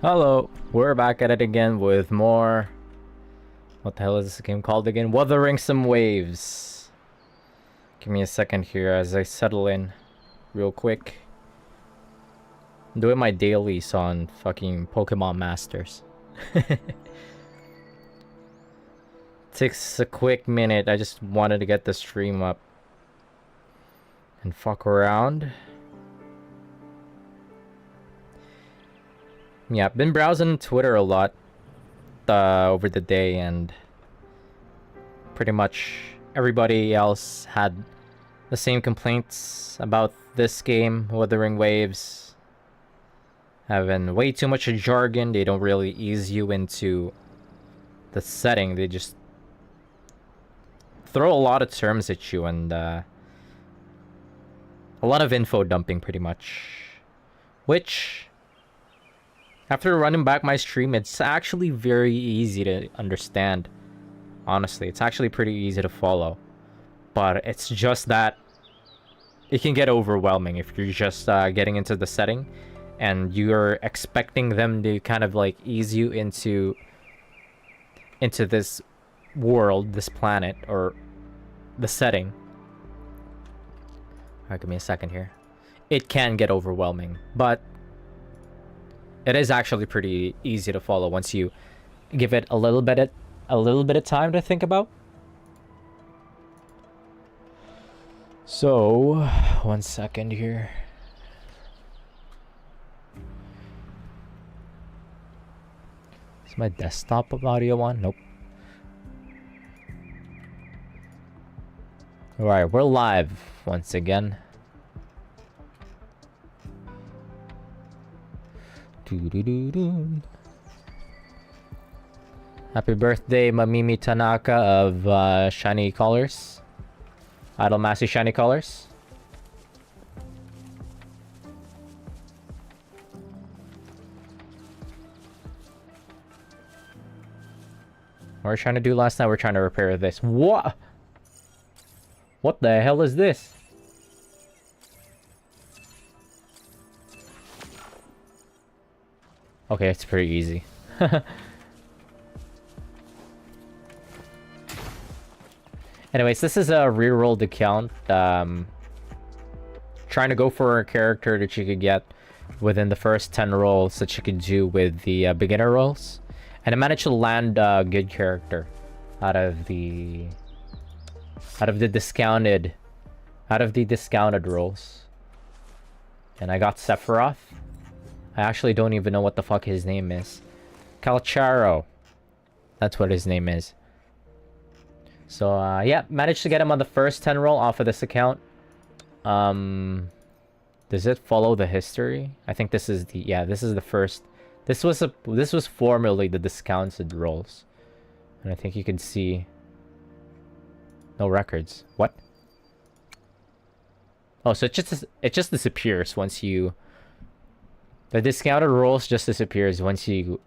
Hello, we're back at it again with more. What the hell is this game called again? Wuthering some Waves. Give me a second here as I settle in real quick. I'm doing my dailies on fucking Pokemon Masters. Takes a quick minute. I just wanted to get the stream up and fuck around. Yeah, I've been browsing Twitter a lot over the day, and pretty much everybody else had the same complaints about this game, Wuthering Waves. Having way too much jargon, they don't really ease you into the setting, they just throw a lot of terms at you, and a lot of info dumping pretty much. Which, after running back my stream, it's actually very easy to understand. Honestly, it's actually pretty easy to follow. But it's just that it can get overwhelming if you're just getting into the setting and you're expecting them to kind of like ease you into this world, this planet, or the setting. Alright, give me a second here. It can get overwhelming, but it is actually pretty easy to follow once you give it a little bit of time to think about. So, one second here. Is my desktop audio on? Nope. Alright, we're live once again. Happy birthday, Mamimi Tanaka of Shiny Colors. Idol Massey Shiny Colors. What we're trying to do last night, we're trying to repair this. What? What the hell is this? Okay, it's pretty easy. Anyways, this is a re-rolled account. Trying to go for a character that you could get within the first 10 rolls that you could do with the beginner rolls. And I managed to land a good character out of the discounted rolls. And I got Sephiroth. I actually don't even know what the fuck his name is. Calcharo. That's what his name is. So, yeah, managed to get him on the first 10 roll off of this account. Does it follow the history? I think this is the, yeah, this is the first. This was formerly the discounted rolls. And I think you can see no records. What? Oh, so it just disappears once you, the discounted rolls just disappears once you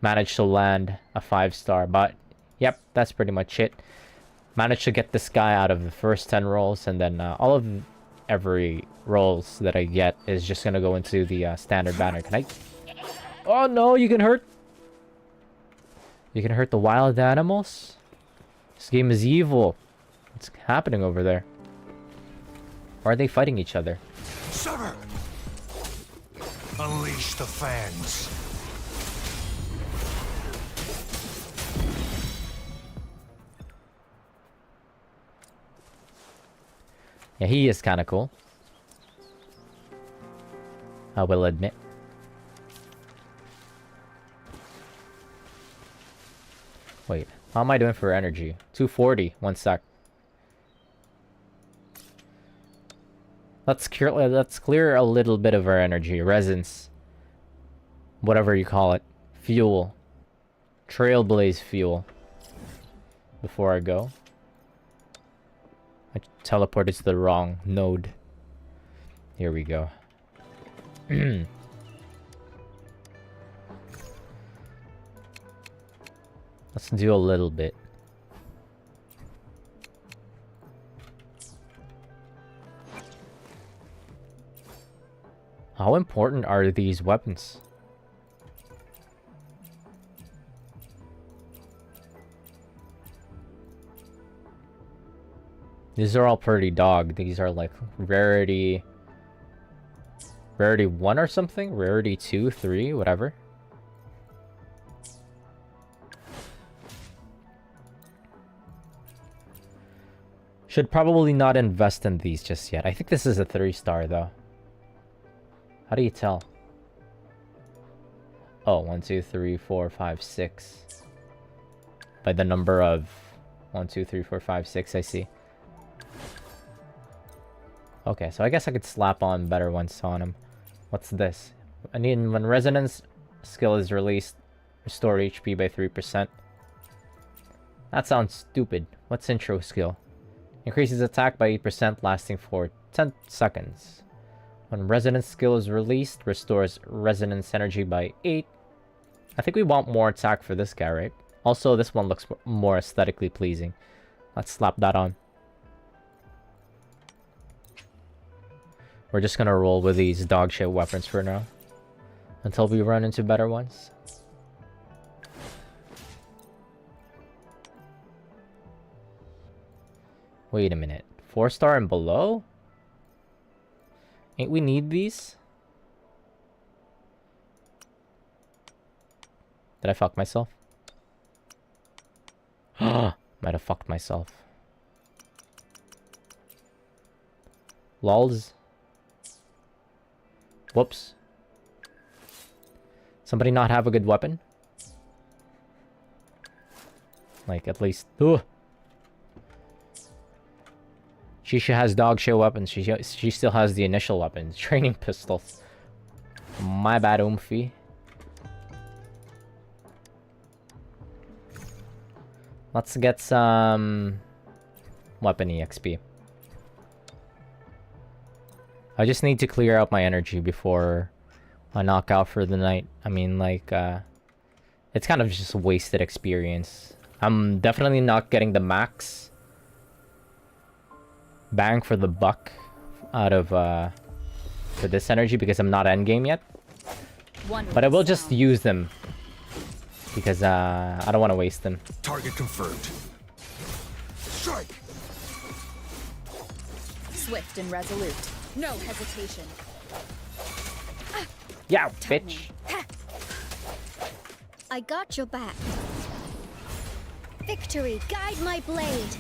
manage to land a 5-star. But yep, that's pretty much it. Managed to get this guy out of the first 10 rolls, and then all of every rolls that I get is just gonna go into the standard banner. Can I? Oh no, you can hurt the wild animals? This game is evil. What's happening over there? Or are they fighting each other? Sever! Unleash the fans. Yeah, he is kind of cool. I will admit. Wait, how am I doing for energy? 240. One sec. Let's clear a little bit of our energy. Resins. Whatever you call it. Fuel. Trailblaze fuel. Before I go. I teleported to the wrong node. Here we go. Let's do a little bit. How important are these weapons? These are all pretty dog. These are like rarity 1 or something? Rarity 2, 3, whatever. Should probably not invest in these just yet. I think this is a 3-star though. How do you tell? Oh, 1, 2, 3, 4, 5, 6. By the number of 1, 2, 3, 4, 5, 6, I see. Okay, so I guess I could slap on better ones on him. What's this? I need when resonance skill is released, restore HP by 3%. That sounds stupid. What's intro skill? Increases attack by 8%, lasting for 10 seconds. When resonance skill is released, restores resonance energy by 8. I think we want more attack for this guy, right? Also, this one looks more aesthetically pleasing. Let's slap that on. We're just gonna roll with these dog shit weapons for now. Until we run into better ones. Wait a minute. 4-star and below? Ain't we need these? Did I fuck myself? Might have fucked myself. Lols. Whoops. Somebody not have a good weapon? Like, at least... Ugh. Shisha has dog shit weapons. She still has the initial weapons. Training pistols. My bad, Oomphy. Let's get some... weapon EXP. I just need to clear out my energy before I knock out for the night. I mean, like, it's kind of just wasted experience. I'm definitely not getting the max bang for the buck out of, for this energy because I'm not endgame yet. But I will just use them because, I don't want to waste them. Target confirmed. Strike! Swift and resolute. No hesitation. Yeah, bitch. I got your back. Victory, guide my blade.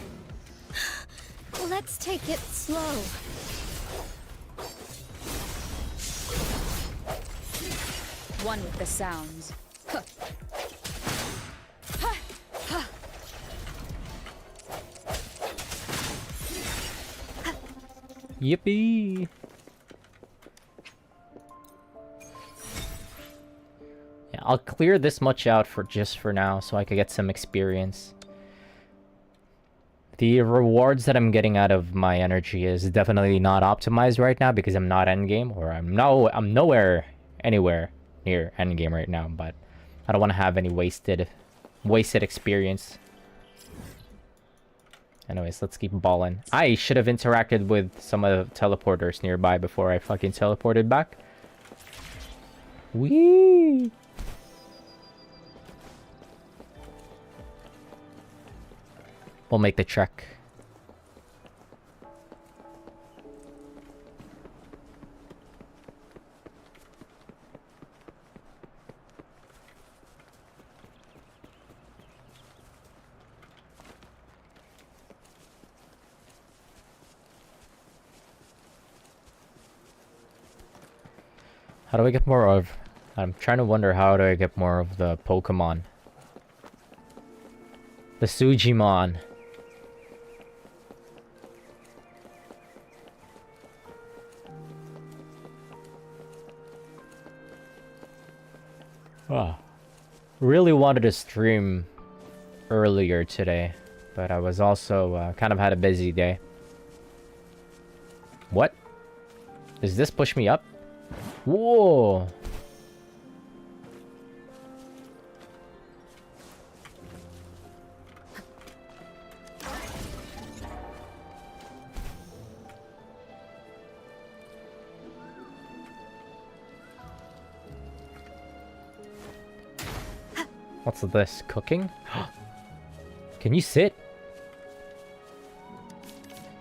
Let's take it slow. One with the sounds. Huh. Yippee! Yeah, I'll clear this much out for just for now so I could get some experience. The rewards that I'm getting out of my energy is definitely not optimized right now because I'm not endgame, or I'm nowhere anywhere near endgame right now, but I don't want to have any wasted experience. Anyways, let's keep balling. I should have interacted with some of the teleporters nearby before I fucking teleported back. Whee! We'll make the trek. How do I get more of... I'm trying to wonder how do I get more of the Pokemon. The Sujimon. Oh. Really wanted to stream earlier today, but I was also kind of had a busy day. What? Does this push me up? Whoa! What's this? Cooking? Can you sit?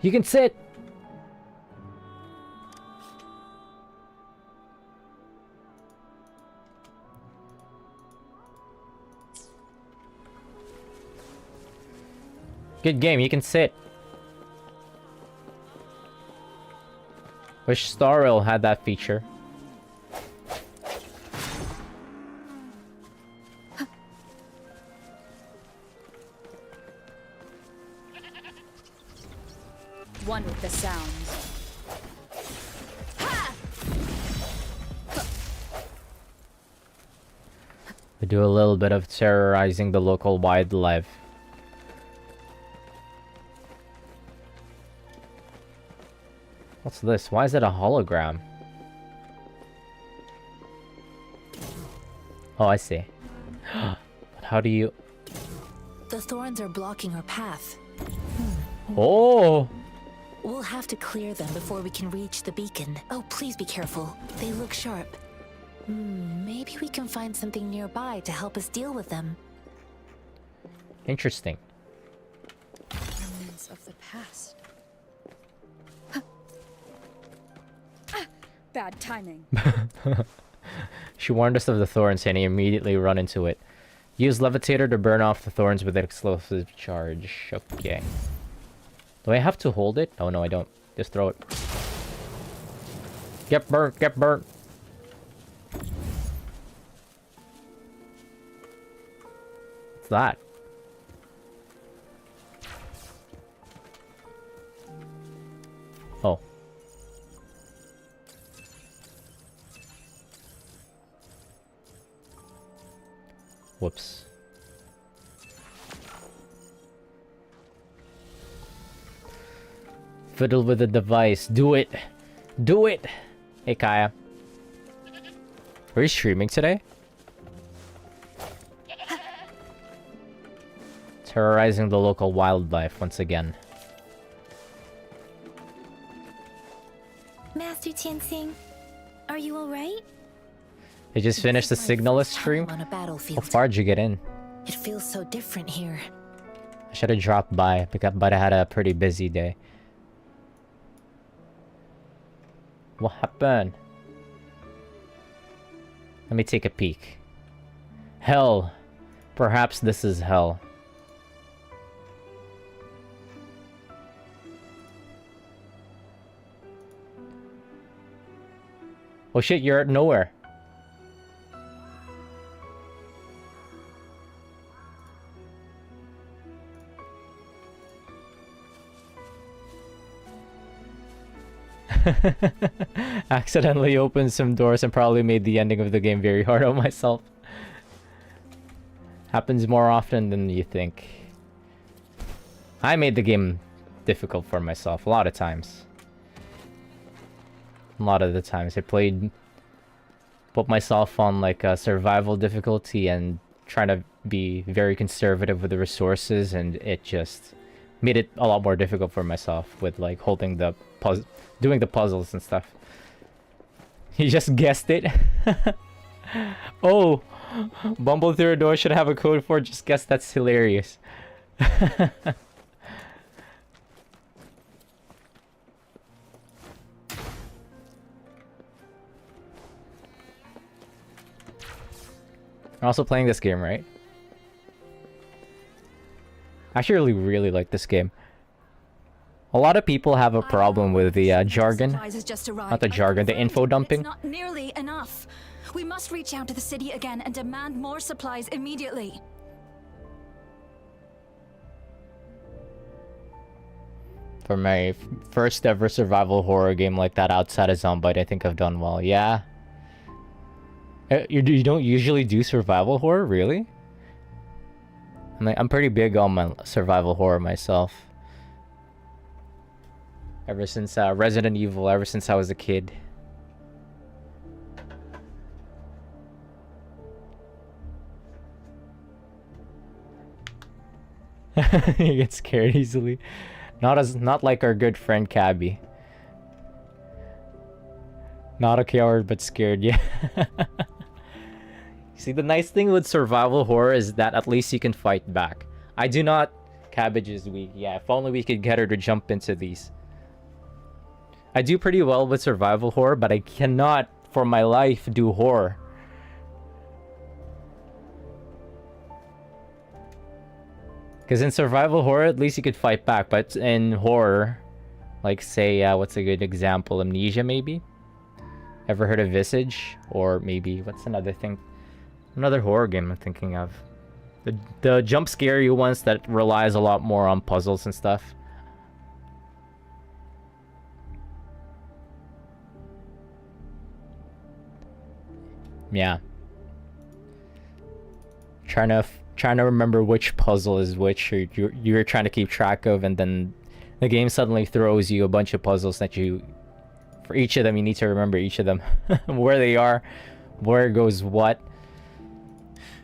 You can sit! Good game, you can sit. Wish Star Rail had that feature. One with the sounds. We do a little bit of terrorizing the local wildlife. What's this? Why is it a hologram? Oh, I see. But how do you... The thorns are blocking our path. Oh! We'll have to clear them before we can reach the beacon. Oh, please be careful. They look sharp. Maybe we can find something nearby to help us deal with them. Interesting. Remnants of the past. Bad timing. She warned us of the thorns and he immediately run into it. Use Levitator to burn off the thorns with an explosive charge. Okay. Do I have to hold it? Oh no, I don't. Just throw it. Get burnt, get burnt. What's that? Oh. Whoops. Fiddle with the device. Do it. Do it. Hey, Kaya. Are you streaming today? Terrorizing the local wildlife once again. Master Tianxing, are you alright? You just finished the Signalist stream? On a How battlefield. far did you get in? It feels so different here. I should have dropped by, but I had a pretty busy day. What happened? Let me take a peek. Hell. Perhaps this is hell. Oh shit, you're at nowhere. Accidentally opened some doors and probably made the ending of the game very hard on myself. Happens more often than you think. I made the game difficult for myself a lot of times. A lot of the times I put myself on like a survival difficulty and trying to be very conservative with the resources, and it just made it a lot more difficult for myself with like holding the doing the puzzles and stuff. You just guessed it. Oh, Bumble through a door should have a code for just guess. That's hilarious. You're also playing this game, right? I actually really like this game. A lot of people have a problem with the jargon. Not the jargon, the info dumping. It's not nearly enough. We must reach out to the city again and demand more supplies immediately. For my first ever survival horror game like that outside of Zombite, I think I've done well. Yeah. You don't usually do survival horror, really? I'm pretty big on my survival horror myself. Ever since Resident Evil, ever since I was a kid. You get scared easily. Not like our good friend Cabby. Not a coward, but scared, yeah. See, the nice thing with survival horror is that at least you can fight back. I do not Cabbage is weak. Yeah, if only we could get her to jump into these. I do pretty well with survival horror, but I cannot for my life do horror. Because in survival horror, at least you could fight back. But in horror, like say, what's a good example? Amnesia, maybe? Ever heard of Visage? Or maybe, what's another thing? Another horror game I'm thinking of. The jump scary ones that relies a lot more on puzzles and stuff. Yeah. Trying to remember which puzzle is which you're trying to keep track of, and then the game suddenly throws you a bunch of puzzles that for each of them you need to remember each of them. Where they are, where goes what.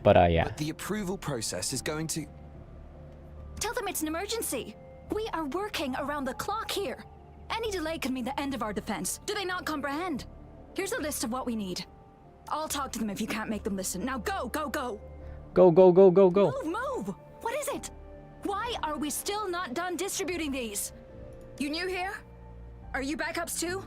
But yeah. But the approval process is going to... Tell them it's an emergency. We are working around the clock here. Any delay could mean the end of our defense. Do they not comprehend? Here's a list of what we need. I'll talk to them if you can't make them listen. Now go, go, go! Go, go, go, go, go. Move, move! What is it? Why are we still not done distributing these? You new here? Are you backups too?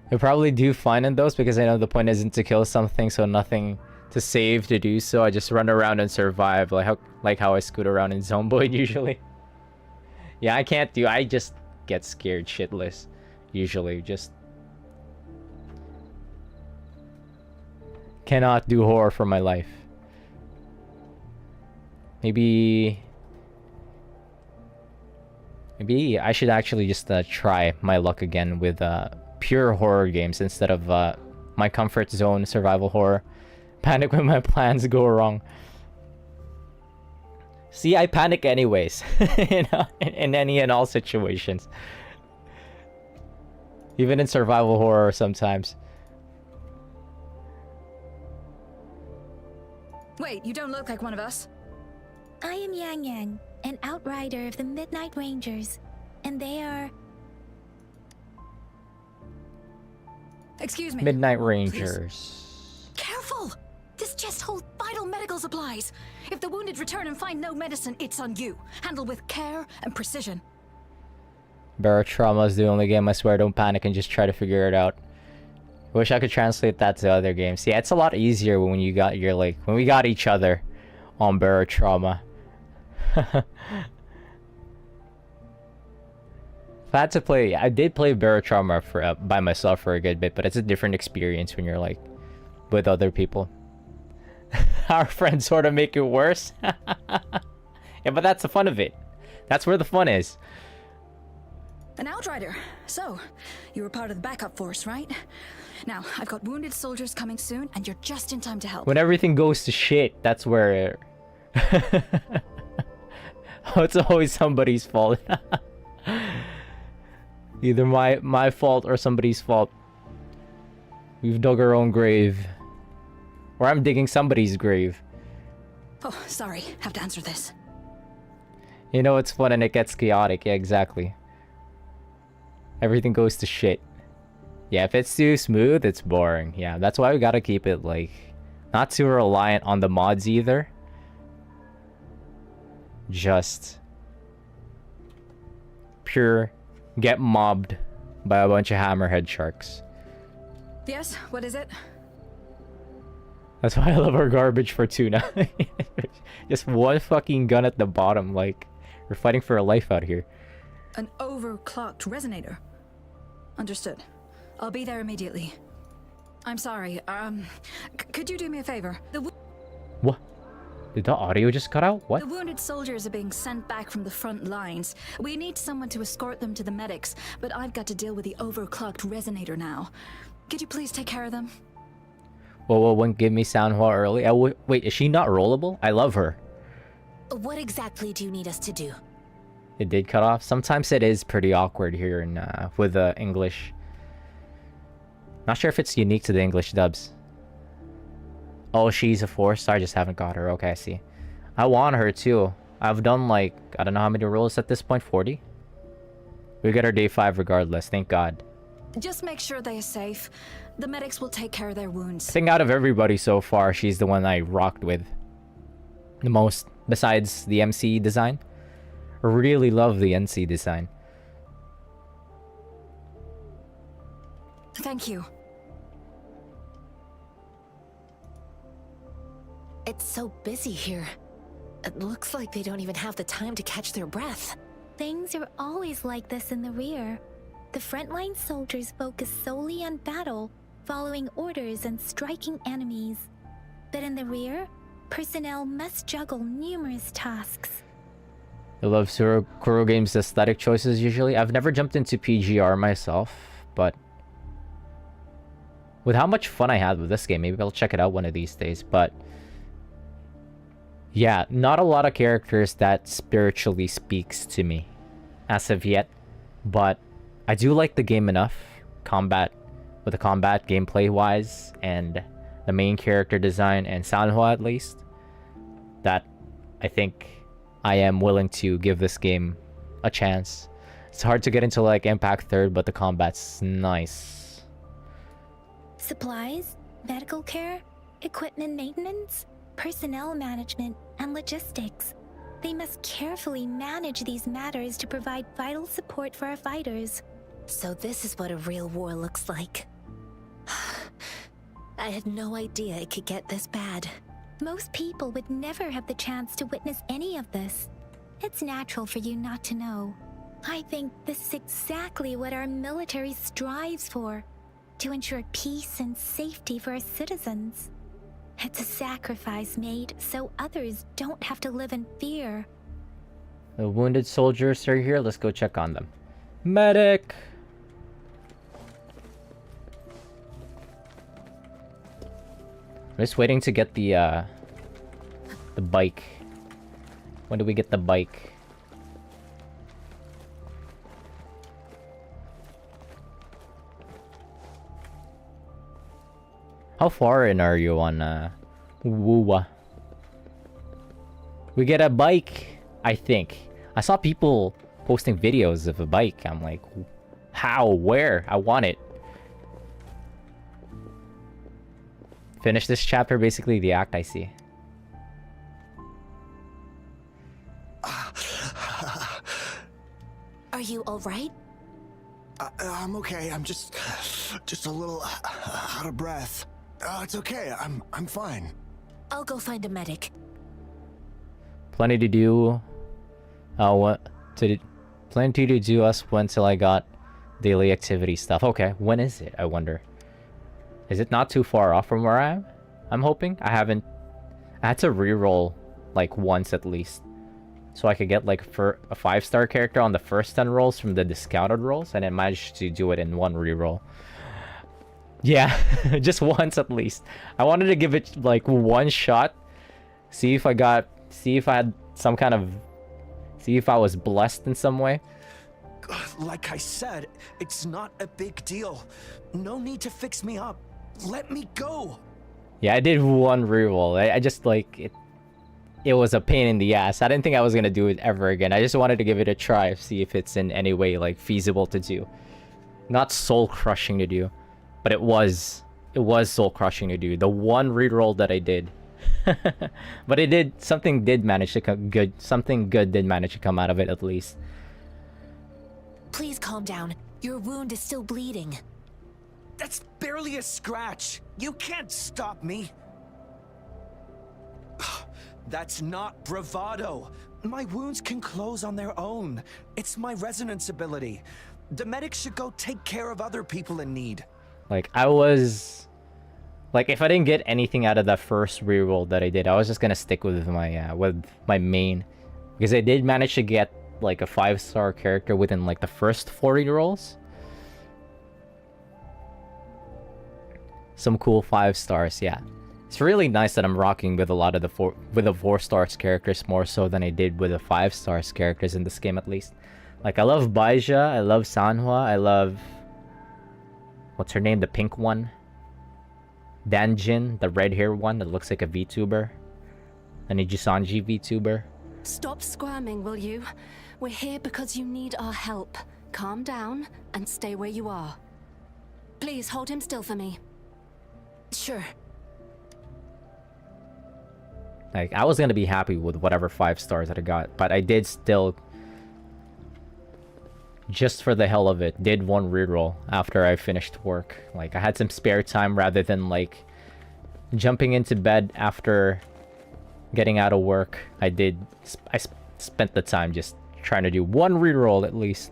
I probably do fine in those because I know the point isn't to kill something, so nothing to save to do so. I just run around and survive, like how I scoot around in Zomboid usually. Yeah, I just get scared shitless usually. Just cannot do horror for my life. Maybe I should actually just try my luck again with pure horror games instead of my comfort zone survival horror. Panic when my plans go wrong. See, I panic anyways. In any and all situations. Even in survival horror sometimes. Wait, you don't look like one of us. I am Yang Yang, an outrider of the Midnight Rangers, and they are... Excuse me. Midnight Please. Rangers. Careful! This chest holds vital medical supplies. If the wounded return and find no medicine, it's on you. Handle with care and precision. Barotrauma is the only game I swear don't panic and just try to figure it out. I wish I could translate that to other games. Yeah, it's a lot easier when you got when we got each other on Barotrauma. If I had to play, I did play Barotrauma for by myself for a good bit, but it's a different experience when you're like with other people. Our friends sort of make it worse. Yeah, but that's the fun of it. That's where the fun is. An outrider. So, you were part of the backup force, right? Now, I've got wounded soldiers coming soon, and you're just in time to help. When everything goes to shit, that's where... It's always somebody's fault. Either my fault or somebody's fault. We've dug our own grave. Or I'm digging somebody's grave. Oh, sorry. Have to answer this. You know, it's fun and it gets chaotic. Yeah, exactly. Everything goes to shit. Yeah, if it's too smooth, it's boring. Yeah, that's why we gotta keep it, like, not too reliant on the mods either. Just pure get mobbed by a bunch of hammerhead sharks. Yes, what is it? That's why I love our garbage for tuna. Just one fucking gun at the bottom, like, we're fighting for our life out here. An overclocked resonator. Understood. I'll be there immediately. I'm sorry, could you do me a favor? What? Did the audio just cut out? What? The wounded soldiers are being sent back from the front lines. We need someone to escort them to the medics, but I've got to deal with the overclocked resonator now. Could you please take care of them? Whoa, wouldn't give me sound while early. Wait, is she not rollable? I love her. What exactly do you need us to do? It did cut off. Sometimes it is pretty awkward here in with English. Not sure if it's unique to the English dubs. Oh, she's a 4-star. I just haven't got her. Okay, I see. I want her too. I've done like, I don't know how many rolls at this point. 40? We get our day 5 regardless. Thank God. Just make sure they are safe. The medics will take care of their wounds. I think out of everybody so far, she's the one I rocked with. the most besides the MC design. I really love the NC design. Thank you. It's so busy here. It looks like they don't even have the time to catch their breath. Things are always like this in the rear. The frontline soldiers focus solely on battle, following orders and striking enemies. But in the rear, personnel must juggle numerous tasks. I love Kuro Games' aesthetic choices usually. I've never jumped into PGR myself, but with how much fun I had with this game, maybe I'll check it out one of these days. But yeah, not a lot of characters that spiritually speaks to me as of yet, but I do like the game enough, with the combat gameplay wise and the main character design and Sanhua at least, that I think I am willing to give this game a chance. It's hard to get into like Impact 3rd, but the combat's nice. Supplies, medical care, equipment maintenance, personnel management, and logistics. They must carefully manage these matters to provide vital support for our fighters. So this is what a real war looks like. I had no idea it could get this bad. Most people would never have the chance to witness any of this. It's natural for you not to know. I think this is exactly what our military strives for, to ensure peace and safety for our citizens. It's a sacrifice made so others don't have to live in fear. The wounded soldiers are here. Let's go check on them. Medic! I'm just waiting to get the bike. When do we get the bike? How far in are you on Wuwa? We get a bike, I think. I saw people posting videos of a bike. I'm like, how? Where? I want it. Finish this chapter, basically the act I see. Are you alright? I'm okay. I'm just a little out of breath. It's okay. I'm fine. I'll go find a medic. Plenty to do. Plenty to do us until I got daily activity stuff. Okay, when is it? I wonder. Is it not too far off from where I am? I'm hoping. I had to reroll like once at least, so I could get like for a 5-star character on the first 10 rolls from the discounted rolls, and I managed to do it in one reroll. Yeah, just once at least. I wanted to give it like one shot, see if I had some kind of, see if I was blessed in some way. Like I said, it's not a big deal. No need to fix me up. Let me go. Yeah, I did one reroll. I just like it. It was a pain in the ass. I didn't think I was gonna do it ever again. I just wanted to give it a try, see if it's in any way like feasible to do. Not soul crushing to do, but it was soul crushing to do. The one reroll that I did, but it did something. Did manage to come good. Something good did manage to come out of it at least. Please calm down. Your wound is still bleeding. That's barely a scratch. You can't stop me. That's not bravado. My wounds can close on their own. It's my resonance ability. The medics should go take care of other people in need. Like I was, like if I didn't get anything out of that first reroll that I did, I was just gonna stick with my main, because I did manage to get like a 5-star character within like the first 40 rolls. Some cool 5 stars, yeah. It's really nice that I'm rocking with a lot of the 4 stars characters more so than I did with the 5 stars characters in this game at least. Like I love Baija, I love Sanhua, I love, what's her name, the pink one? Danjin, the red hair one that looks like a VTuber. An Ijisanji VTuber. Stop squirming, will you? We're here because you need our help. Calm down and stay where you are. Please hold him still for me. Sure. Like, I was gonna be happy with whatever 5 stars that I got, but I did still, just for the hell of it, did one reroll after I finished work. Like, I had some spare time rather than like jumping into bed after getting out of work. I spent the time just trying to do one reroll at least.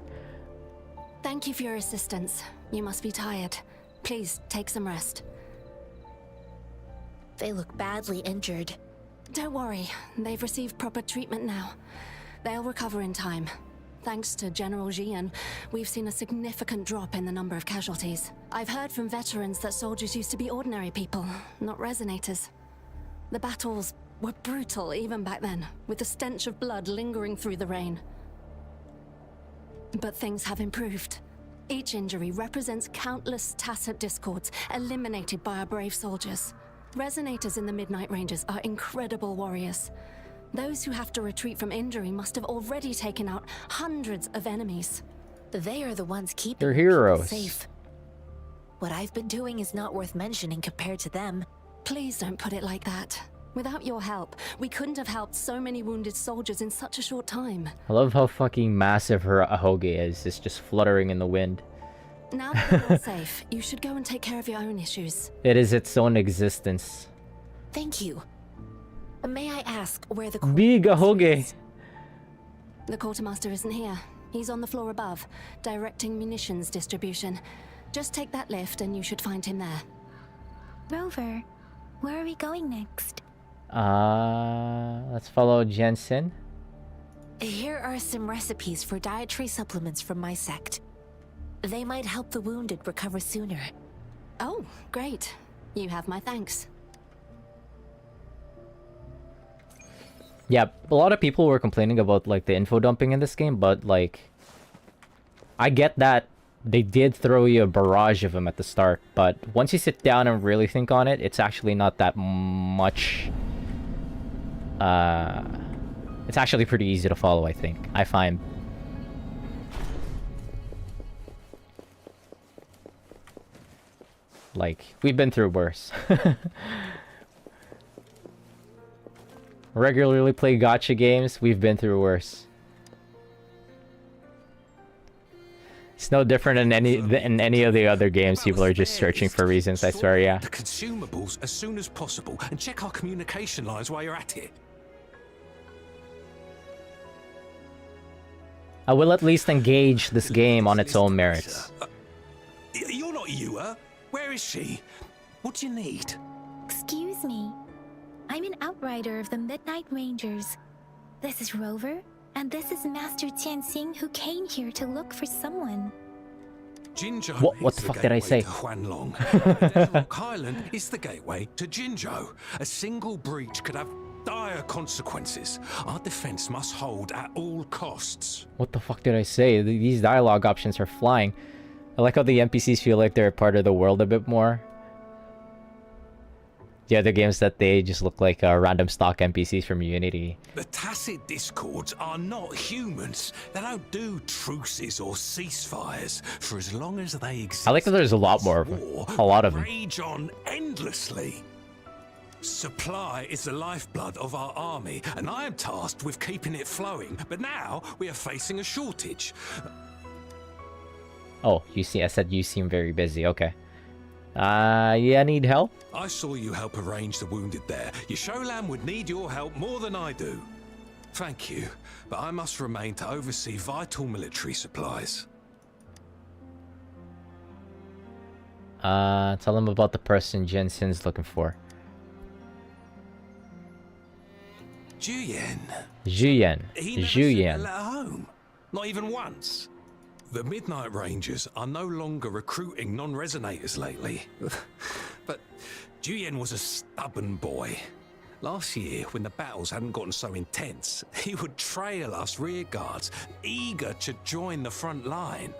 Thank you for your assistance. You must be tired. Please, take some rest. They look badly injured. Don't worry, they've received proper treatment now. They'll recover in time. Thanks to General Jian, we've seen a significant drop in the number of casualties. I've heard from veterans that soldiers used to be ordinary people, not resonators. The battles were brutal even back then, with the stench of blood lingering through the rain. But things have improved. Each injury represents countless tacit discords eliminated by our brave soldiers. Resonators in the Midnight Rangers are incredible warriors. Those who have to retreat from injury must have already taken out hundreds of enemies. They are the ones keeping They're people heroes. safe. What I've been doing is not worth mentioning compared to them. Please don't put it like that. Without your help, we couldn't have helped so many wounded soldiers in such a short time. I love how fucking massive her ahoge is. It's just fluttering in the wind. Now that you're all safe, you should go and take care of your own issues. It is its own existence. Thank you. May I ask where the Big ahoge. is? The quartermaster isn't here. He's on the floor above, directing munitions distribution. Just take that lift and you should find him there. Rover, where are we going next? Let's follow Jensen. Here are some recipes for dietary supplements from my sect. They might help the wounded recover sooner. Oh, great. You have my thanks. Yeah, a lot of people were complaining about like the info dumping in this game, but like, I get that they did throw you a barrage of them at the start, but once you sit down and really think on it, it's actually not that much. It's actually pretty easy to follow, I think. I find. Like, we've been through worse. Regularly play gacha games, we've been through worse. It's no different in any of the other games. People are just searching for reasons, I swear, yeah. The consumables as soon as possible and check our communication lines while you're at it. I will at least engage this game on its own merits. You're not Yua. Where is she? What do you need? Excuse me. I'm an outrider of the Midnight Rangers. This is Rover, and this is Master Tianxing, who came here to look for someone. Jinzhou What is the fuck did I say? gateway to Huanlong. Desert Rock Island is the gateway to Jinzhou. A single breach could have dire consequences. Our defense must hold at all costs. What the fuck did I say? These dialogue options are flying. I like how the NPCs feel like they're a part of the world a bit more. The other games that they just look like random stock NPCs from Unity. The tacit discords are not humans. They don't do truces or ceasefires for as long as they exist. I like that there's a lot more of them. War A lot of them. rage on endlessly. Supply is the lifeblood of our army, and I am tasked with keeping it flowing. But now we are facing a shortage. Oh, you see, I said you seem very busy. Okay. Yeah, need help? I saw you help arrange the wounded there. Yasholan would need your help more than I do. Thank you, but I must remain to oversee vital military supplies. Tell them about the person Jensen's looking for. Juyen. Juyen. He never sent a Juyen. letter home. Not even once. The Midnight Rangers are no longer recruiting non-resonators lately. But Juyen was a stubborn boy. Last year, when the battles hadn't gotten so intense, he would trail us rearguards, eager to join the front line.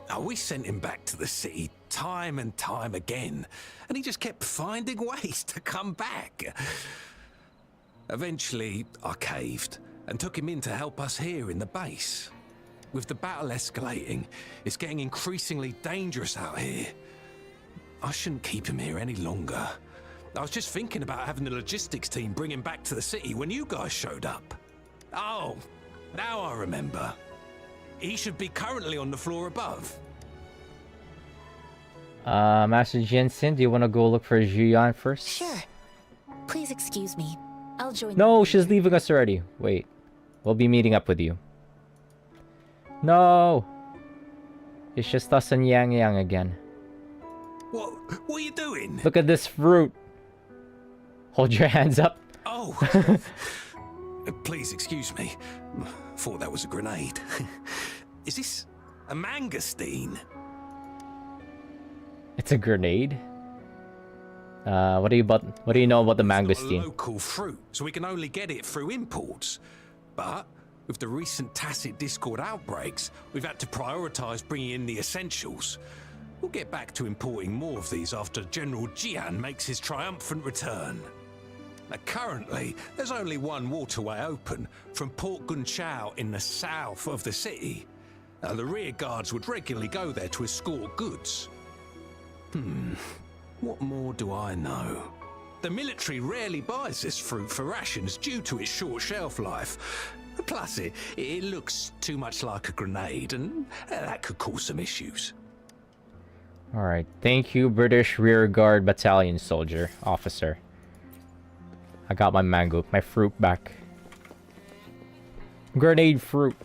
Now, we sent him back to the city time and time again, and he just kept finding ways to come back. Eventually, I caved and took him in to help us here in the base. With the battle escalating, it's getting increasingly dangerous out here. I shouldn't keep him here any longer. I was just thinking about having the logistics team bring him back to the city when you guys showed up. Oh, now I remember. He should be currently on the floor above. Master Jensen, do you want to go look for Jian first? Sure. Please excuse me. I'll join No, you. she's leaving us already. Wait. We'll be meeting up with you. No! It's just us and Yang Yang again. What are you doing? Look at this fruit. Hold your hands up. Oh. Please excuse me. Thought that was a grenade. Is this a mangosteen? It's a grenade? What do you know about the It's not a mangosteen? local fruit, so we can only get it through imports. But with the recent tacit Discord outbreaks, we've had to prioritize bringing in the essentials. We'll get back to importing more of these after General Jian makes his triumphant return. Now, currently, there's only one waterway open from Port Gunchao in the south of the city. The rear guards would regularly go there to escort goods. What more do I know? The military rarely buys this fruit for rations due to its short shelf life. Plus, it looks too much like a grenade, and that could cause some issues. Alright, thank you, British Rear Guard Battalion soldier, officer. I got my fruit back. Grenade fruit.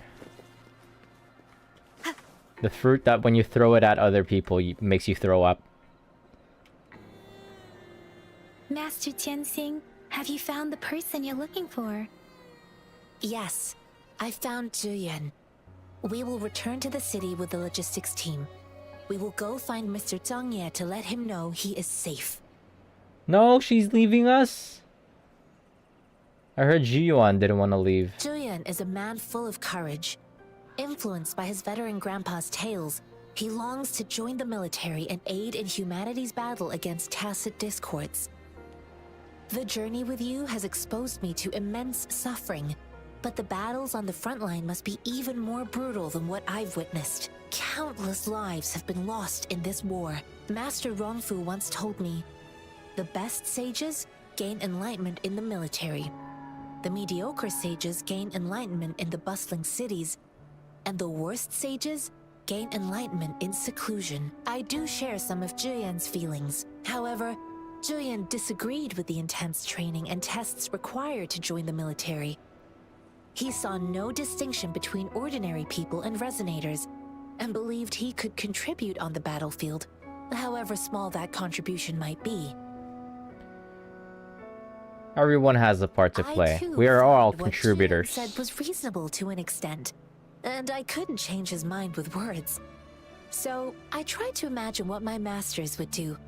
The fruit that when you throw it at other people, makes you throw up. Master Tianxing, have you found the person you're looking for? Yes, I found Zhuyan. We will return to the city with the logistics team. We will go find Mr. Zhang Ye to let him know he is safe. No, she's leaving us. I heard Jiyuan didn't want to leave. Zhuyan is a man full of courage. Influenced by his veteran grandpa's tales, he longs to join the military and aid in humanity's battle against tacit discords. The journey with you has exposed me to immense suffering, but the battles on the front line must be even more brutal than what I've witnessed. Countless lives have been lost in this war. Master Rongfu once told me, the best sages gain enlightenment in the military. The mediocre sages gain enlightenment in the bustling cities, and the worst sages gain enlightenment in seclusion. I do share some of Zhuyan's feelings. However, Zhuyan disagreed with the intense training and tests required to join the military. He saw no distinction between ordinary people and resonators, and believed he could contribute on the battlefield, however small that contribution might be. Everyone has a part to play. I too We are all found what contributors. Zhuyan said was reasonable to an extent, and I couldn't change his mind with words. So I tried to imagine what my masters would do.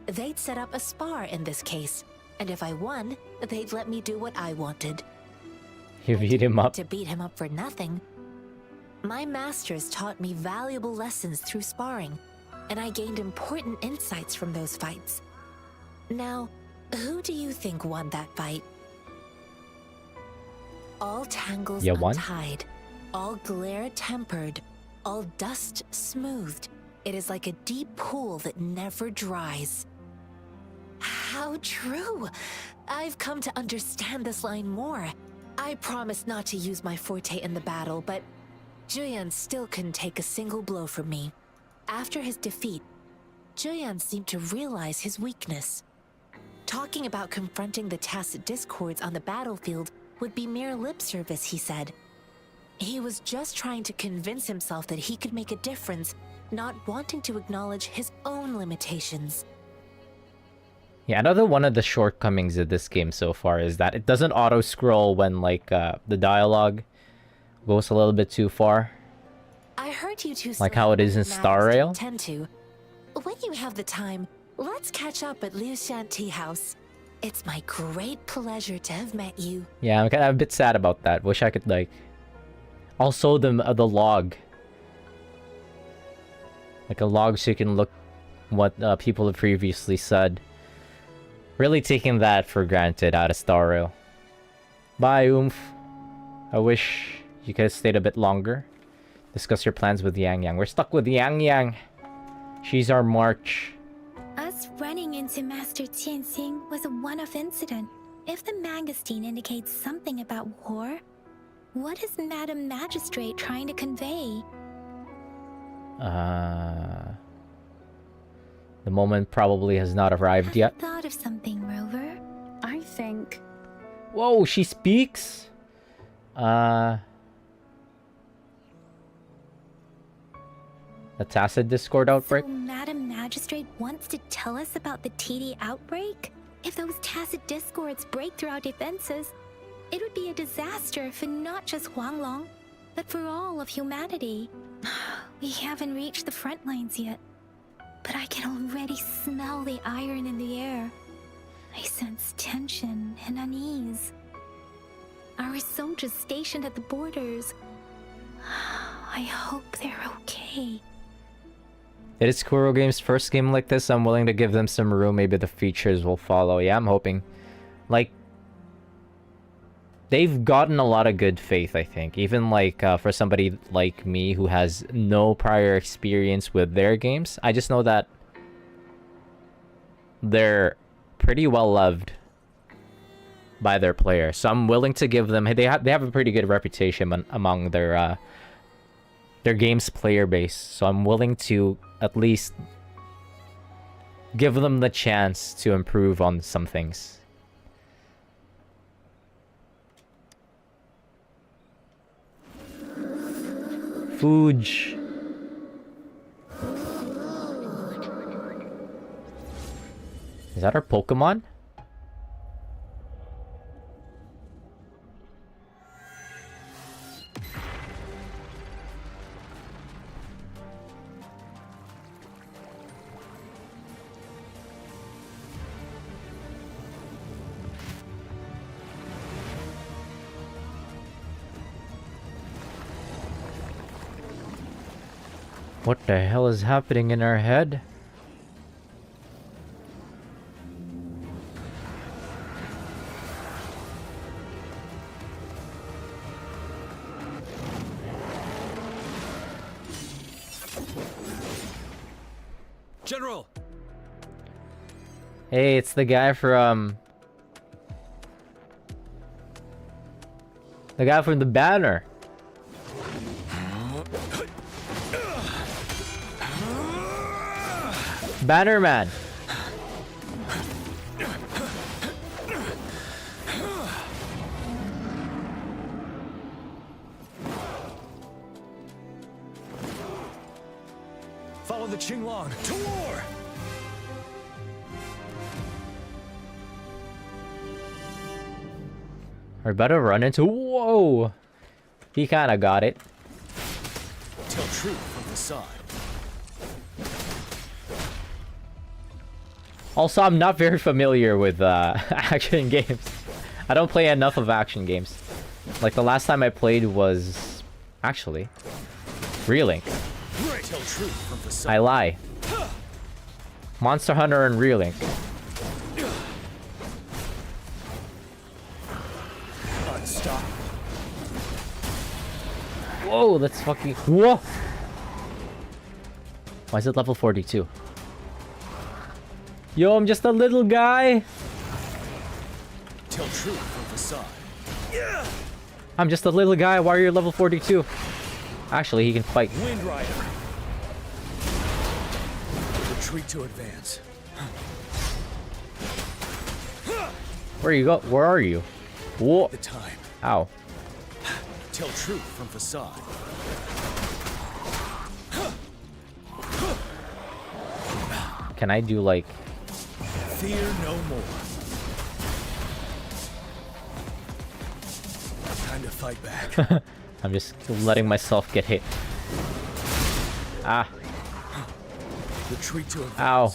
They'd set up a spar in this case, and if I won, they'd let me do what I wanted. You beat him up. To beat him up for nothing. My masters taught me valuable lessons through sparring, and I gained important insights from those fights. Now, who do you think won that fight? All tangles You won? untied, all glare tempered, all dust smoothed. It is like a deep pool that never dries. How true! I've come to understand this line more. I promised not to use my forte in the battle, but Zhuyan still couldn't take a single blow from me. After his defeat, Zhuyan seemed to realize his weakness. Talking about confronting the tacit discords on the battlefield would be mere lip service, he said. He was just trying to convince himself that he could make a difference, not wanting to acknowledge his own limitations. Yeah, another one of the shortcomings of this game so far is that it doesn't auto-scroll when, like, the dialogue goes a little bit too far. I heard you two Like how it is in Star Rail. Tend to. When you have the time, let's catch up at Liu Shan Tea House. It's my great pleasure to have met you. Yeah, I'm kind of a bit sad about that. Wish I could, like... Also, the log. Like a log so you can look what people have previously said. Really taking that for granted out of Star Rail. Bye, Oomph. I wish you could have stayed a bit longer. Discuss your plans with Yang Yang. We're stuck with Yang Yang. She's our march. Us running into Master Tianxing was a one-off incident. If the mangosteen indicates something about war, what is Madam Magistrate trying to convey? The moment probably has not arrived Have yet. you thought of something, Rover? I think. Whoa, she speaks? The Tacit Discord outbreak? So Madam Magistrate wants to tell us about the TD outbreak? If those tacit discords break through our defenses, it would be a disaster for not just Huanglong, but for all of humanity. We haven't reached the front lines yet, but I can already smell the iron in the air. I sense tension and unease. Our soldiers stationed at the borders, I hope they're okay. It is Kuro Games' first game like this. I'm willing to give them some room. Maybe the features will follow. Yeah, I'm hoping. Like, they've gotten a lot of good faith, I think. Even like for somebody like me who has no prior experience with their games, I just know that they're pretty well loved by their players. So I'm willing to give them. They have a pretty good reputation among their game's player base. So I'm willing to at least give them the chance to improve on some things. Fuge. Is that our Pokemon? What the hell is happening in our head? General! Hey, it's the guy from... the guy from the banner. Bannerman. Follow the Qinglong to war! We're about to run into... Whoa! He kind of got it. Tell truth from the side. Also, I'm not very familiar with action games. I don't play enough of action games. Like, the last time I played was... actually... Relink. Tell truth from the side. I lie. Monster Hunter and Relink. Unstop. Whoa, that's fucking... Whoa! Why is it level 42? Yo, I'm just a little guy. Tell truth from the side. I'm just a little guy. Why are you level 42? Actually, he can fight. Wind Rider. Retreat to advance. Where you go? Where are you? Whoa. The time. Ow. Tell truth from facade. Can I do like... Fear no more. Time to fight back. I'm just letting myself get hit. Ah. Retreat to advance. Ow.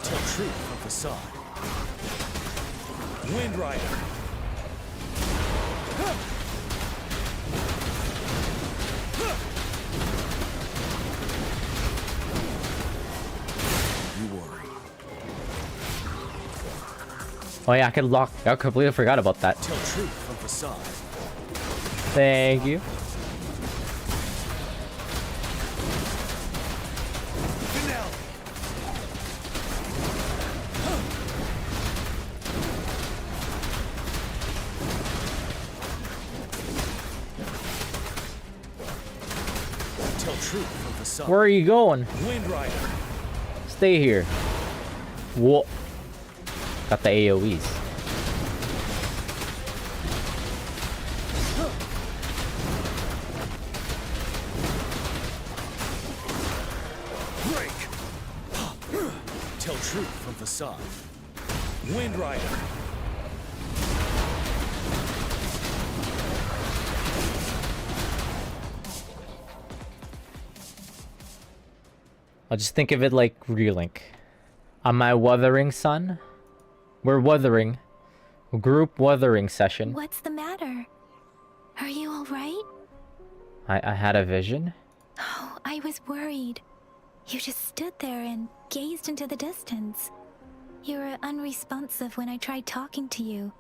Tell truth from facade. Wind Rider. You worry. Oh yeah, I can lock... I completely forgot about that. Tell truth from facade. Thank you. Finale. truth from facade. Where are you going? Wind Rider. Stay here. Whoa. Got the AoEs. Break. Tell truth from facade. Wind Rider. I'll just think of it like Relink. On my wuthering sun, we're wuthering. Group wuthering session. What's the matter? Are you alright? I had a vision. Oh, I was worried. You just stood there and gazed into the distance. You were unresponsive when I tried talking to you.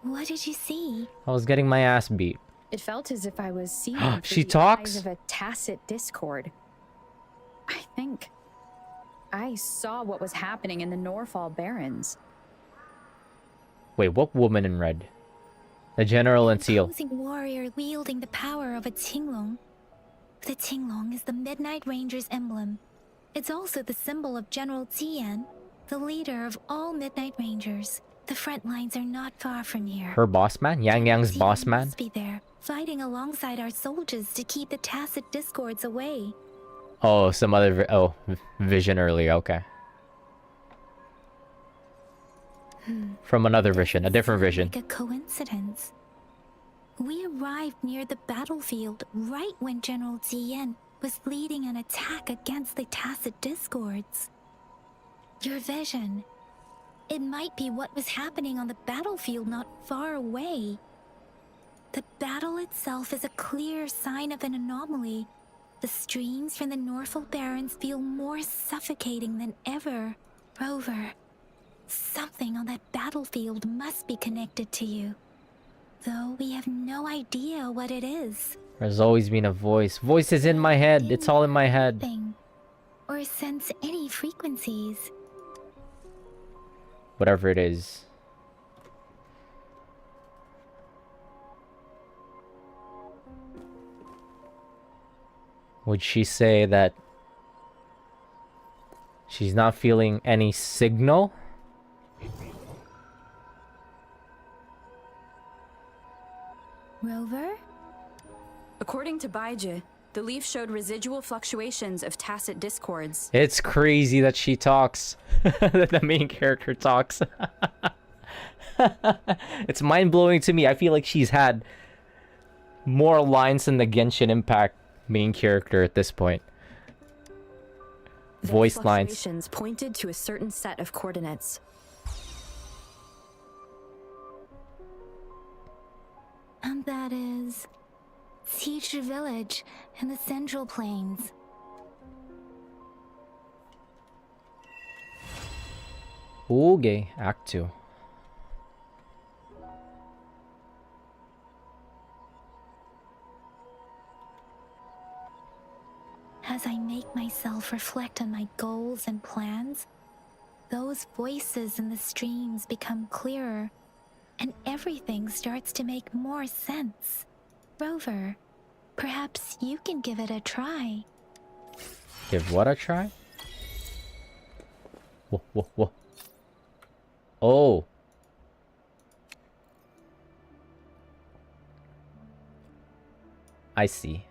What did you see? I was getting my ass beat. It felt as if I was seeing She through the talks? eyes of a tacit discord. I think I saw what was happening in the Norfall Barrens. Wait, what woman in red? The general and seal. Opposing warrior wielding the power of a Tinglong. The Tinglong is the Midnight Ranger's emblem. It's also the symbol of General Tian, the leader of all Midnight Rangers. The front lines are not far from here. Her boss man? Yang Yang's Tian boss man? must be there, fighting alongside our soldiers to keep the tacit discords away. Oh, some other vision earlier. Okay. From another vision, a different vision. Like a coincidence. We arrived near the battlefield right when General Tian was leading an attack against the tacit discords. Your vision. It might be what was happening on the battlefield not far away. The battle itself is a clear sign of an anomaly. The streams from the Norfall Barrens feel more suffocating than ever. Rover, something on that battlefield must be connected to you. Though we have no idea what it is. There's always been a voice. Voice is in my head. It's all in my head. Or sense any frequencies. Whatever it is. Would she say that she's not feeling any signal? Rover? According to Baiji, the leaf showed residual fluctuations of tacit discords. It's crazy that she talks. That the main character talks. It's mind-blowing to me. I feel like she's had more lines than the Genshin Impact main character at this point. Those Voice lines. fluctuations pointed to a certain set of coordinates. And that is Teacher Village in the Central Plains. Okay, Act 2. As I make myself reflect on my goals and plans, those voices in the streams become clearer, and everything starts to make more sense. Rover, perhaps you can give it a try. Give what a try? Whoa, whoa, whoa. Oh. I see.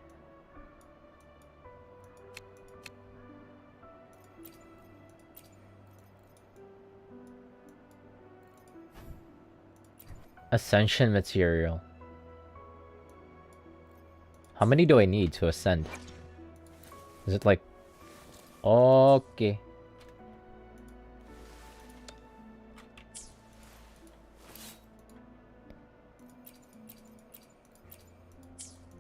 Ascension material. How many do I need to ascend? Is it like... Okay.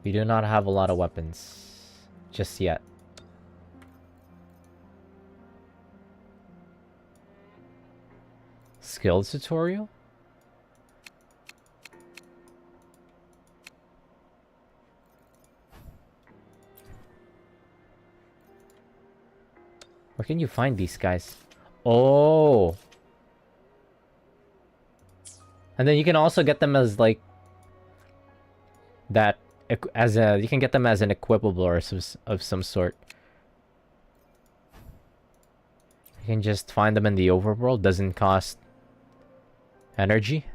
We do not have a lot of weapons. Just yet. Skills tutorial? Where can you find these guys? Oh. And then you can also get them as like that as a you can get them as an equipable or of some sort. You can just find them in the overworld. Doesn't cost energy.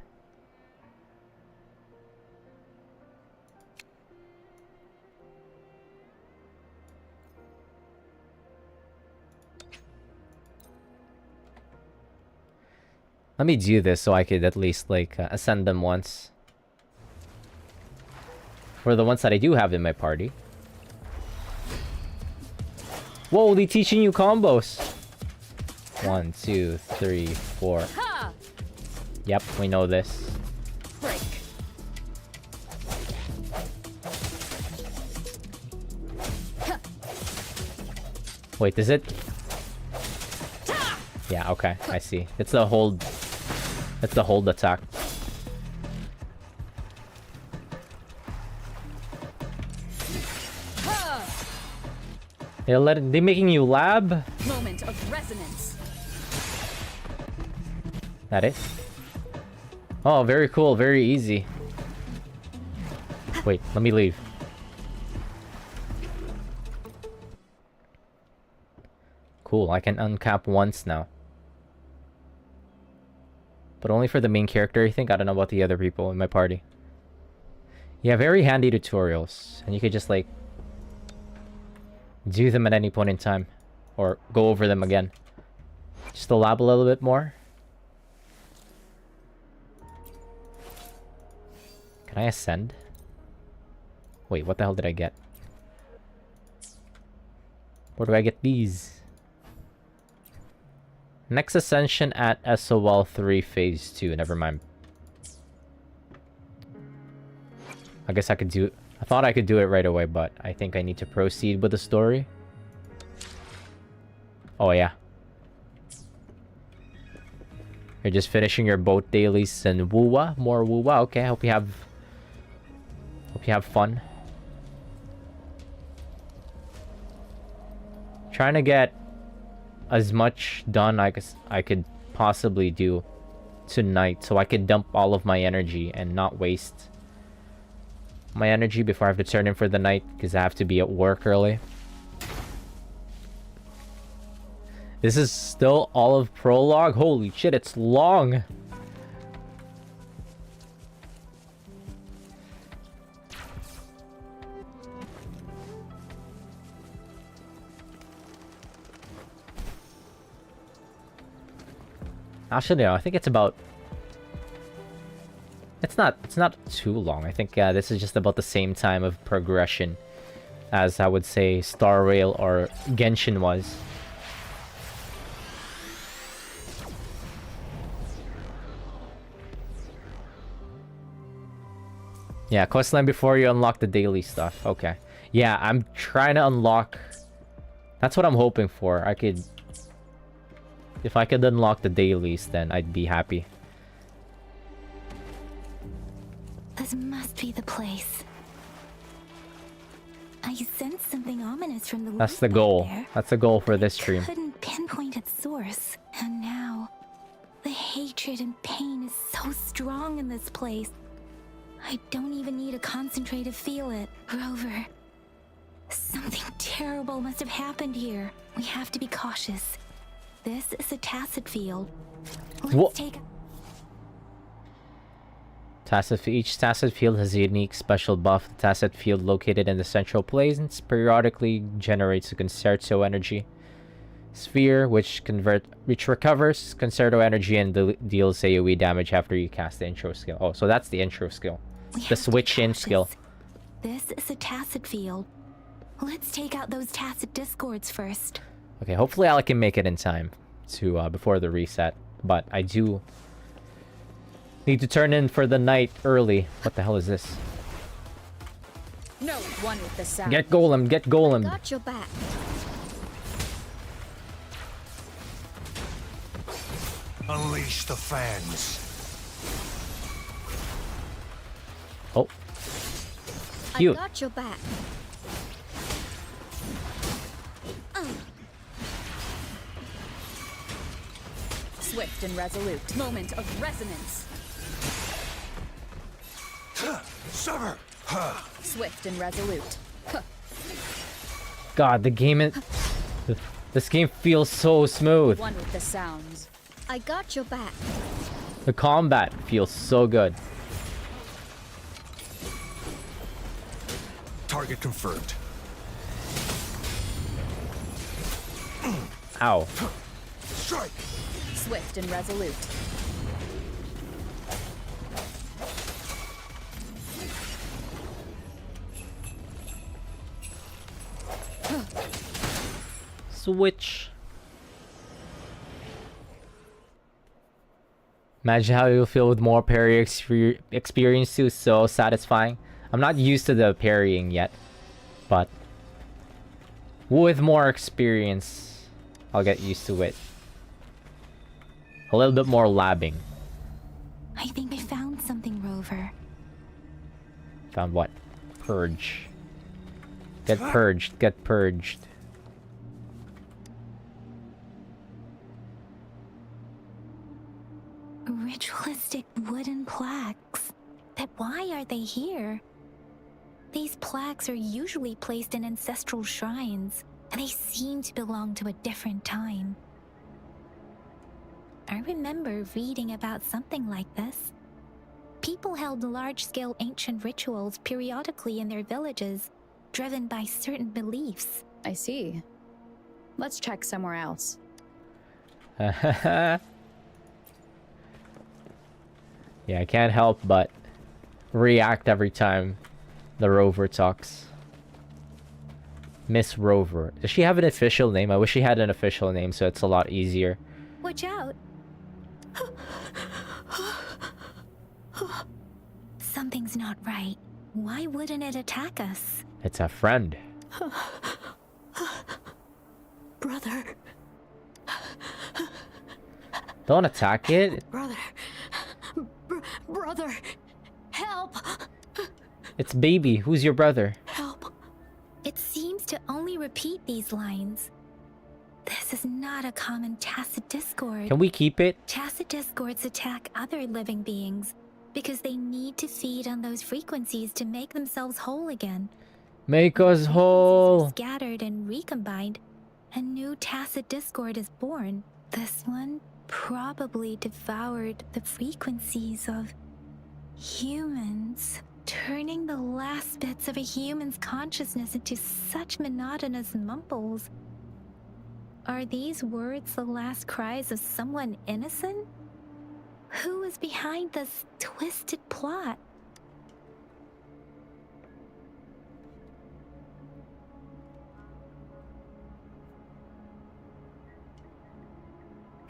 Let me do this so I could at least like ascend them once. For the ones that I do have in my party. Whoa, they teaching you combos. 1, 2, 3, 4. Yep, we know this. Break. Wait, is it? Yeah, okay, I see. It's the hold. It's the hold attack. They making you lab? Moment of resonance. That it? Oh, very cool, very easy. Wait, let me leave. Cool, I can uncap once now. But only for the main character, I think. I don't know about the other people in my party. Yeah, very handy tutorials. And you could just, like, do them at any point in time. Or go over them again. Just to lab a little bit more. Can I ascend? Wait, what the hell did I get? Where do I get these? Next ascension at SOL 3 Phase 2. Never mind. I guess I could do... I thought I could do it right away, but I think I need to proceed with the story. Oh, yeah. You're just finishing your boat dailies and woo-wah. More woo-wah. Okay, hope you have fun. Trying to get as much done I could possibly do tonight, so I could dump all of my energy and not waste my energy before I have to turn in for the night, because I have to be at work early. This is still all of prologue? Holy shit, it's long! Actually, no, I think it's about... It's not too long. I think this is just about the same time of progression as I would say Star Rail or Genshin was. Yeah, questline before you unlock the daily stuff. Okay. Yeah, I'm trying to unlock... That's what I'm hoping for. I could... If I could unlock the dailies, then I'd be happy. This must be the place. I sense something ominous from the That's light the back goal. there. That's the goal for this stream. Couldn't pinpoint its source. And now, the hatred and pain is so strong in this place. I don't even need a concentrate to feel it. Rover, something terrible must have happened here. We have to be cautious. This is a tacit field. Let's take... Each tacit field has a unique special buff. The tacit field located in the central plains periodically generates a concerto energy sphere, which recovers concerto energy and deals AoE damage after you cast the intro skill. Oh, so that's the intro skill. The switch in skill. This is a tacit field. Let's take out those tacit discords first. Okay, hopefully I can make it in time to before the reset. But I do need to turn in for the night early. What the hell is this? No one with the sound. Get Golem, get Golem. Got your back. Unleash the fans. Oh. Cute. I got your back. Swift and resolute. Moment of resonance. Sever! Swift and resolute. God, the game is... This game feels so smooth. One with the sounds. I got your back. The combat feels so good. Target confirmed. Ow. Strike! Swift and resolute. Switch. Imagine how you'll feel with more parry experience too. So satisfying. I'm not used to the parrying yet, but with more experience, I'll get used to it. A little bit more labbing. I think I found something, Rover. Found what? Purge. Get purged. Get purged. Ritualistic wooden plaques. But why are they here? These plaques are usually placed in ancestral shrines, and they seem to belong to a different time. I remember reading about something like this. People held large-scale ancient rituals periodically in their villages, driven by certain beliefs. I see. Let's check somewhere else. Yeah, I can't help but react every time the Rover talks. Miss Rover. Does she have an official name? I wish she had an official name so it's a lot easier. Watch out! Something's not right. Why wouldn't it attack us? It's a friend. Brother. Don't attack it. Brother. Brother. Help! It's baby. Who's your brother? Help! It seems to only repeat these lines. This is not a common tacit discord. Can we keep it? Tacit discords attack other living beings because they need to feed on those frequencies to make themselves whole again. Make us Frequencies are whole. scattered and recombined, a new tacit discord is born. This one probably devoured the frequencies of humans, turning the last bits of a human's consciousness into such monotonous mumbles. Are these words the last cries of someone innocent? Who is behind this twisted plot?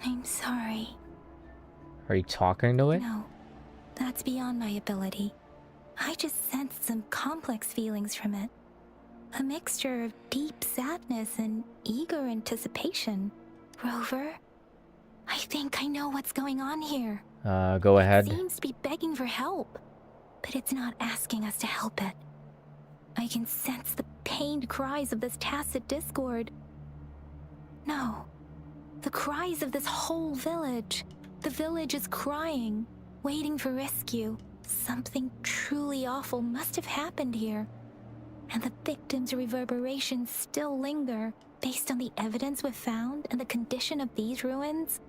I'm sorry. Are you talking to it? No, that's beyond my ability. I just sensed some complex feelings from it. A mixture of deep sadness and eager anticipation. Rover, I think I know what's going on here. Go ahead. It seems to be begging for help, but it's not asking us to help it. I can sense the pained cries of this tacit discord. No, the cries of this whole village. The village is crying, waiting for rescue. Something truly awful must have happened here. And the victims' reverberations still linger. Based on the evidence we've found and the condition of these ruins,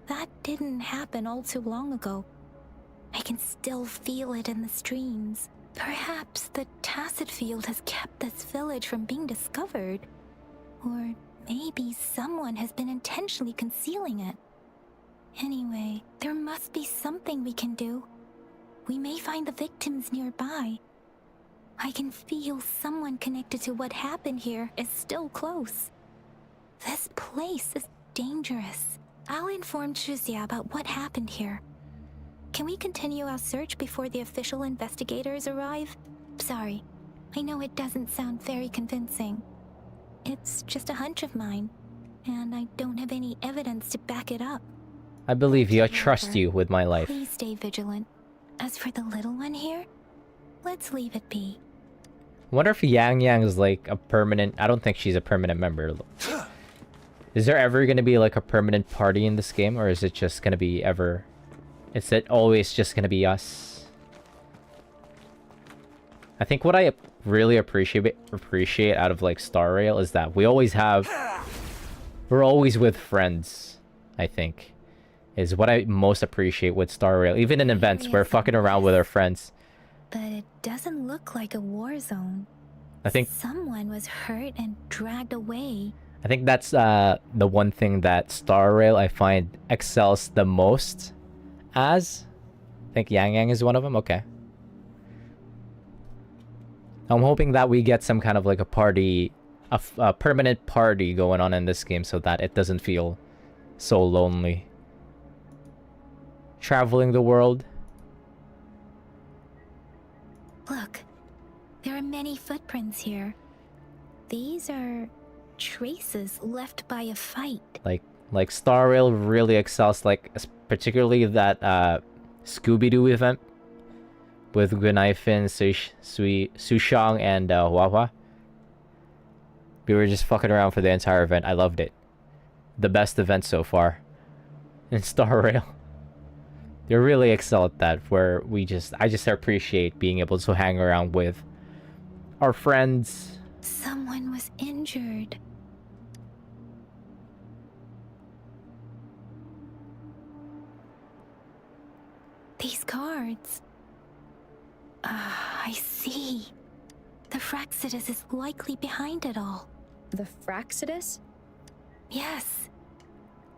that didn't happen all too long ago. I can still feel it in the streams. Perhaps the tacit field has kept this village from being discovered. Or maybe someone has been intentionally concealing it. Anyway, there must be something we can do. We may find the victims nearby. I can feel someone connected to what happened here is still close. This place is dangerous. I'll inform Chuzia about what happened here. Can we continue our search before the official investigators arrive? Sorry, I know it doesn't sound very convincing. It's just a hunch of mine, and I don't have any evidence to back it up. I believe you. I trust you with my life. Please stay vigilant. As for the little one here, let's leave it be. Wonder if Yang Yang is like a permanent... I don't think she's a permanent member. Is there ever going to be like a permanent party in this game? Or is it just going to be ever... Is it always just going to be us? I think what I really appreciate out of like Star Rail is that we're always with friends. I think is what I most appreciate with Star Rail. Even in events, we're fucking around with our friends. But it doesn't look like a war zone. I think Someone was hurt and dragged away. I think that's the one thing that Star Rail I find excels the most as. I think Yang Yang is one of them. Okay. I'm hoping that we get some kind of like a party, a permanent party going on in this game so that it doesn't feel so lonely. Traveling the world. Look, there are many footprints here. These are traces left by a fight. Like Star Rail really excels, like particularly that Scooby-Doo event with Gunaifin, Sushang, and Huahua. We were just fucking around for the entire event. I loved it. The best event so far in Star Rail. They really excel at that, where I just appreciate being able to hang around with our friends. Someone was injured. These cards. I see. The Fraxidus is likely behind it all. The Fraxidus? Yes.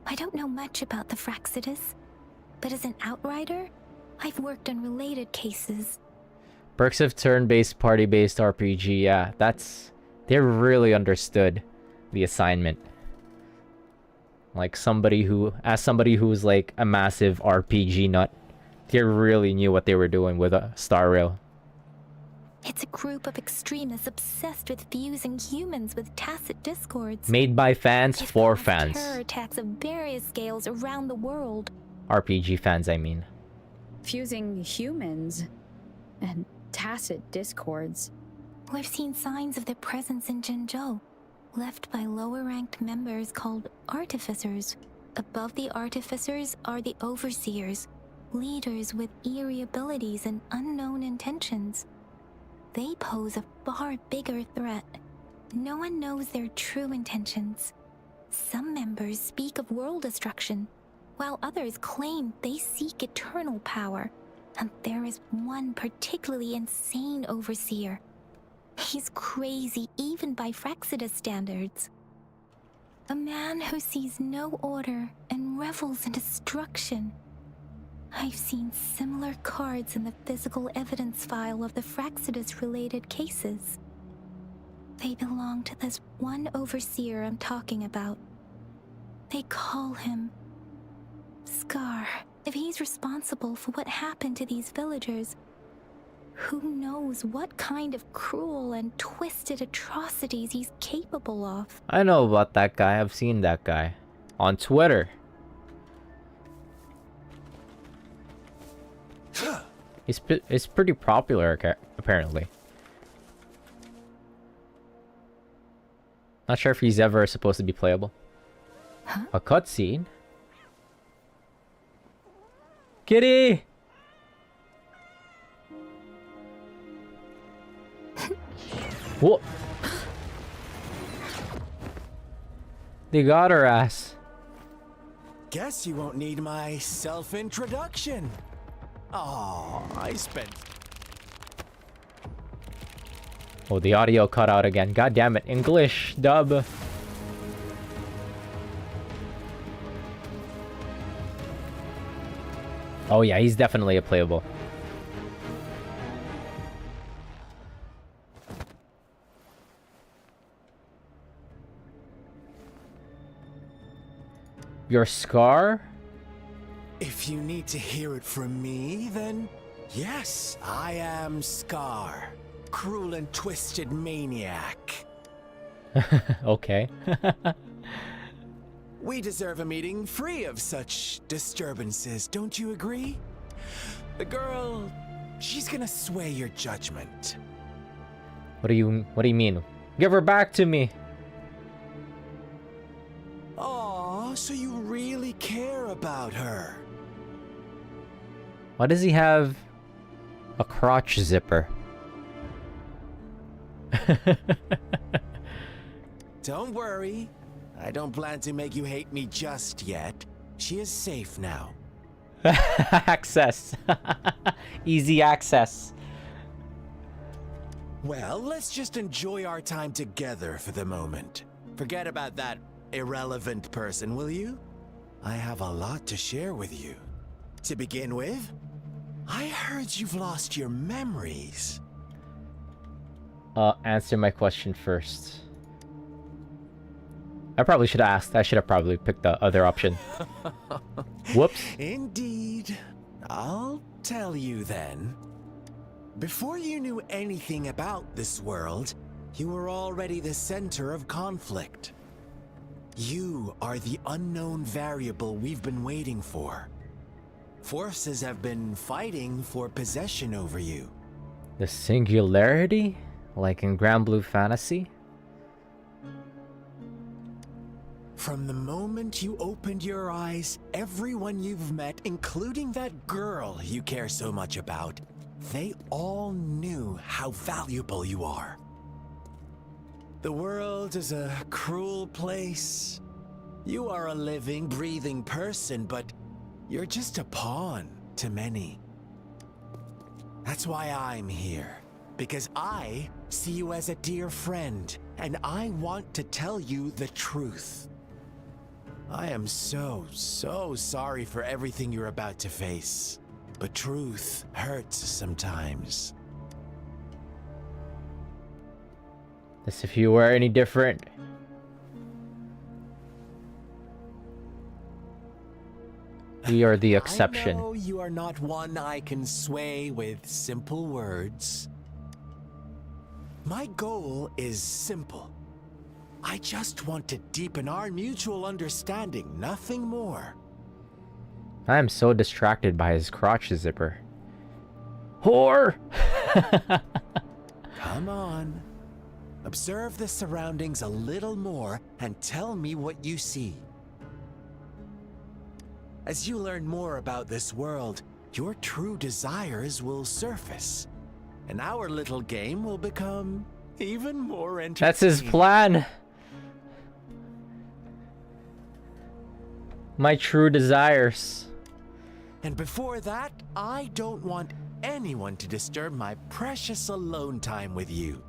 I don't know much about the Fraxidus, but as an outrider, I've worked on related cases. Perks of turn-based, party-based RPG, yeah, they really understood the assignment. Like somebody who's like a massive RPG nut, they really knew what they were doing with Star Rail. It's a group of extremists obsessed with fusing humans with tacit discords. Made by fans They've for caused fans. terror attacks of various scales around the world. RPG fans, I mean. Fusing humans and tacit discords. We've seen signs of their presence in Jinzhou, left by lower-ranked members called artificers. Above the artificers are the overseers, leaders with eerie abilities and unknown intentions. They pose a far bigger threat. No one knows their true intentions. Some members speak of world destruction, while others claim they seek eternal power. And there is one particularly insane overseer. He's crazy even by Fraxidus standards. A man who sees no order and revels in destruction. I've seen similar cards in the physical evidence file of the Fraxidus-related cases. They belong to this one overseer I'm talking about. They call him Scar. If he's responsible for what happened to these villagers, who knows what kind of cruel and twisted atrocities he's capable of. I know about that guy. I've seen that guy on Twitter. He's pretty popular, apparently. Not sure if he's ever supposed to be playable. Huh? A cutscene? Kitty! What? They got her ass. Guess you won't need my self-introduction. Oh, I spent... Oh, the audio cut out again. God damn it. English dub. Oh yeah, he's definitely a playable. Your Scar? If you need to hear it from me, then yes, I am Scar. Cruel and twisted maniac. Okay. We deserve a meeting free of such disturbances, don't you agree? The girl, she's gonna sway your judgment. What do you mean? Give her back to me. Aw, so you really care about her. Why does he have a crotch zipper? Don't worry. I don't plan to make you hate me just yet. She is safe now. Access. Easy access. Well, let's just enjoy our time together for the moment. Forget about that irrelevant person, will you? I have a lot to share with you. To begin with, I heard you've lost your memories. Answer my question first. I probably should have asked. I should have probably picked the other option. Whoops. Indeed. I'll tell you then. Before you knew anything about this world, you were already the center of conflict. You are the unknown variable we've been waiting for. Forces have been fighting for possession over you. The singularity? Like in Grand Blue Fantasy? From the moment you opened your eyes, everyone you've met, including that girl you care so much about, they all knew how valuable you are. The world is a cruel place. You are a living, breathing person, but you're just a pawn to many. That's why I'm here, because I see you as a dear friend, and I want to tell you the truth. I am so sorry for everything you're about to face, but truth hurts sometimes. As if you were any different. We are the exception. I know you are not one I can sway with simple words. My goal is simple. I just want to deepen our mutual understanding, nothing more. I am so distracted by his crotch zipper. Whore! Come on. Observe the surroundings a little more and tell me what you see. As you learn more about this world, your true desires will surface, and our little game will become even more entertaining. That's his plan. My true desires. And before that, I don't want anyone to disturb my precious alone time with you.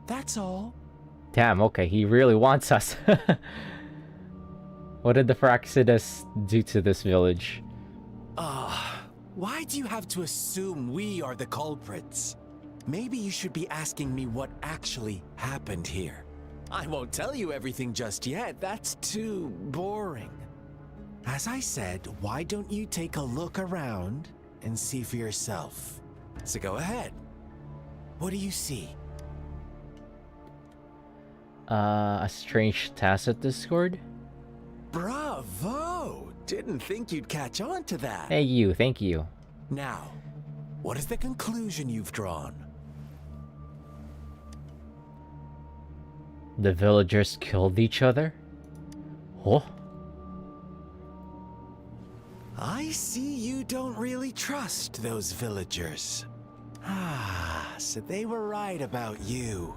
That's all. Damn, okay, he really wants us. What did the Phyrexidas do to this village? Why do you have to assume we are the culprits? Maybe you should be asking me what actually happened here. I won't tell you everything just yet, that's too boring. As I said, why don't you take a look around and see for yourself? So go ahead. What do you see? A strange tacit discord? Bravo! Didn't think you'd catch on to that. Thank you, thank you. Now, what is the conclusion you've drawn? The villagers killed each other? Oh? I see you don't really trust those villagers. Ah, so they were right about you.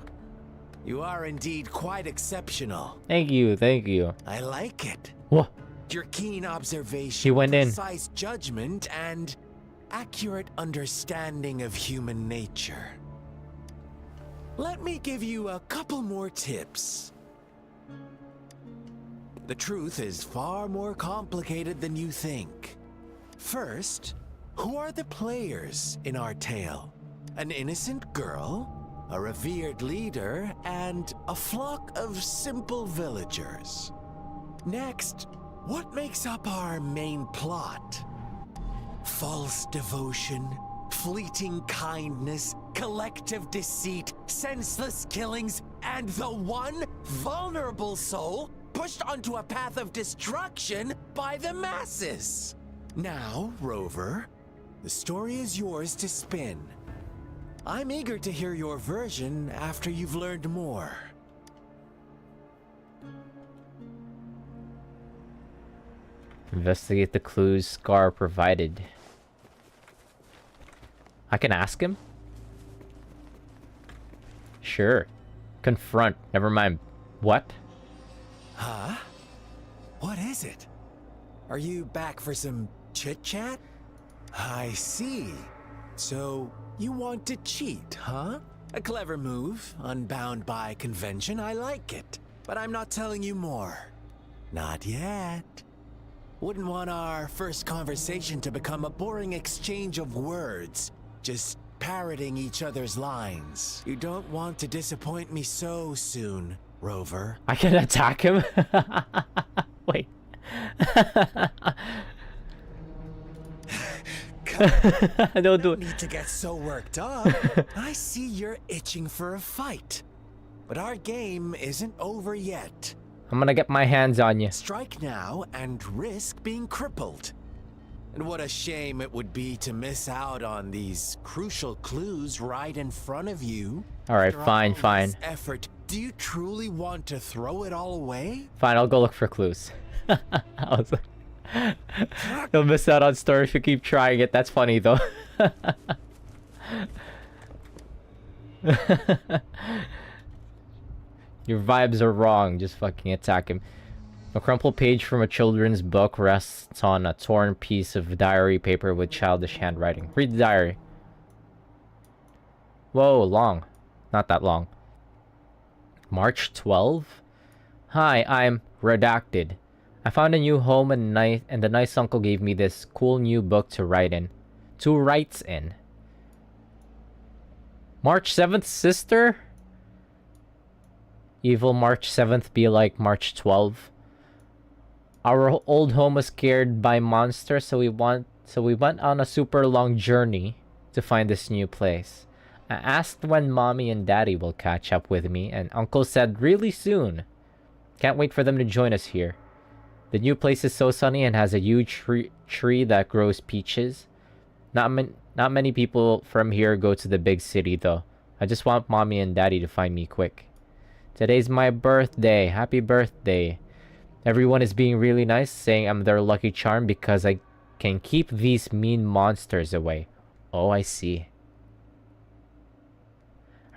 You are indeed quite exceptional. Thank you, thank you. I like it. What? Your keen observation, He went in. precise judgment, and accurate understanding of human nature. Let me give you a couple more tips. The truth is far more complicated than you think. First, who are the players in our tale? An innocent girl, a revered leader, and a flock of simple villagers. Next, what makes up our main plot? False devotion, fleeting kindness, collective deceit, senseless killings, and the one vulnerable soul pushed onto a path of destruction by the masses. Now, Rover, the story is yours to spin. I'm eager to hear your version after you've learned more. Investigate the clues Scar provided. I can ask him? Sure. Confront. Never mind. What? Huh? What is it? Are you back for some chit-chat? I see. So, you want to cheat, huh? A clever move, unbound by convention, I like it. But I'm not telling you more. Not yet. Wouldn't want our first conversation to become a boring exchange of words, just parroting each other's lines. You don't want to disappoint me so soon, Rover. I can attack him? Wait. Don't do it. Need to get so worked up. I see you're itching for a fight. But our game isn't over yet. I'm gonna get my hands on you. Strike now and risk being crippled. And what a shame it would be to miss out on these crucial clues right in front of you. Alright, After fine, all fine. this effort, do you truly want to throw it all away? Fine, I'll go look for clues. I was like, you'll miss out on story if you keep trying it. That's funny though. Your vibes are wrong. Just fucking attack him. A crumpled page from a children's book rests on a torn piece of diary paper with childish handwriting. Read the diary. Whoa, long. Not that long. March 12? Hi, I'm redacted. I found a new home and the nice uncle gave me this cool new book to write in. To writes in. March 7th, sister? Evil March 7th be like March 12th. Our old home was scared by monsters, so we went on a super long journey to find this new place. I asked when mommy and daddy will catch up with me, and uncle said really soon. Can't wait for them to join us here. The new place is so sunny and has a huge tree that grows peaches. Not many people from here go to the big city though. I just want mommy and daddy to find me quick. Today's my birthday. Happy birthday. Everyone is being really nice, saying I'm their lucky charm because I can keep these mean monsters away. Oh, I see.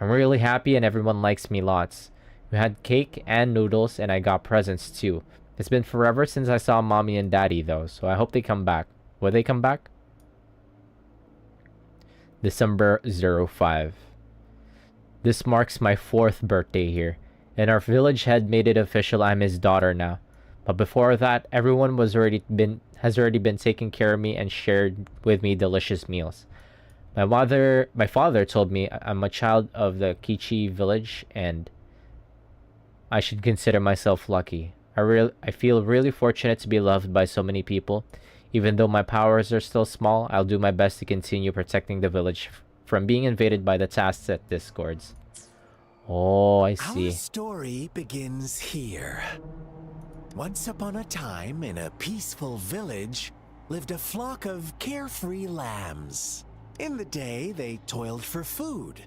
I'm really happy and everyone likes me lots. We had cake and noodles and I got presents too. It's been forever since I saw mommy and daddy though, so I hope they come back. Will they come back? December 05. This marks my 4th birthday here, and our village head made it official I'm his daughter now. But before that, everyone has already been taking care of me and shared with me delicious meals. My father told me I'm a child of the Kichi village and I should consider myself lucky. I feel really fortunate to be loved by so many people. Even though my powers are still small, I'll do my best to continue protecting the village from being invaded by the Tasset discords. Oh, I see. Our story begins here. Once upon a time, in a peaceful village, lived a flock of carefree lambs. In the day, they toiled for food,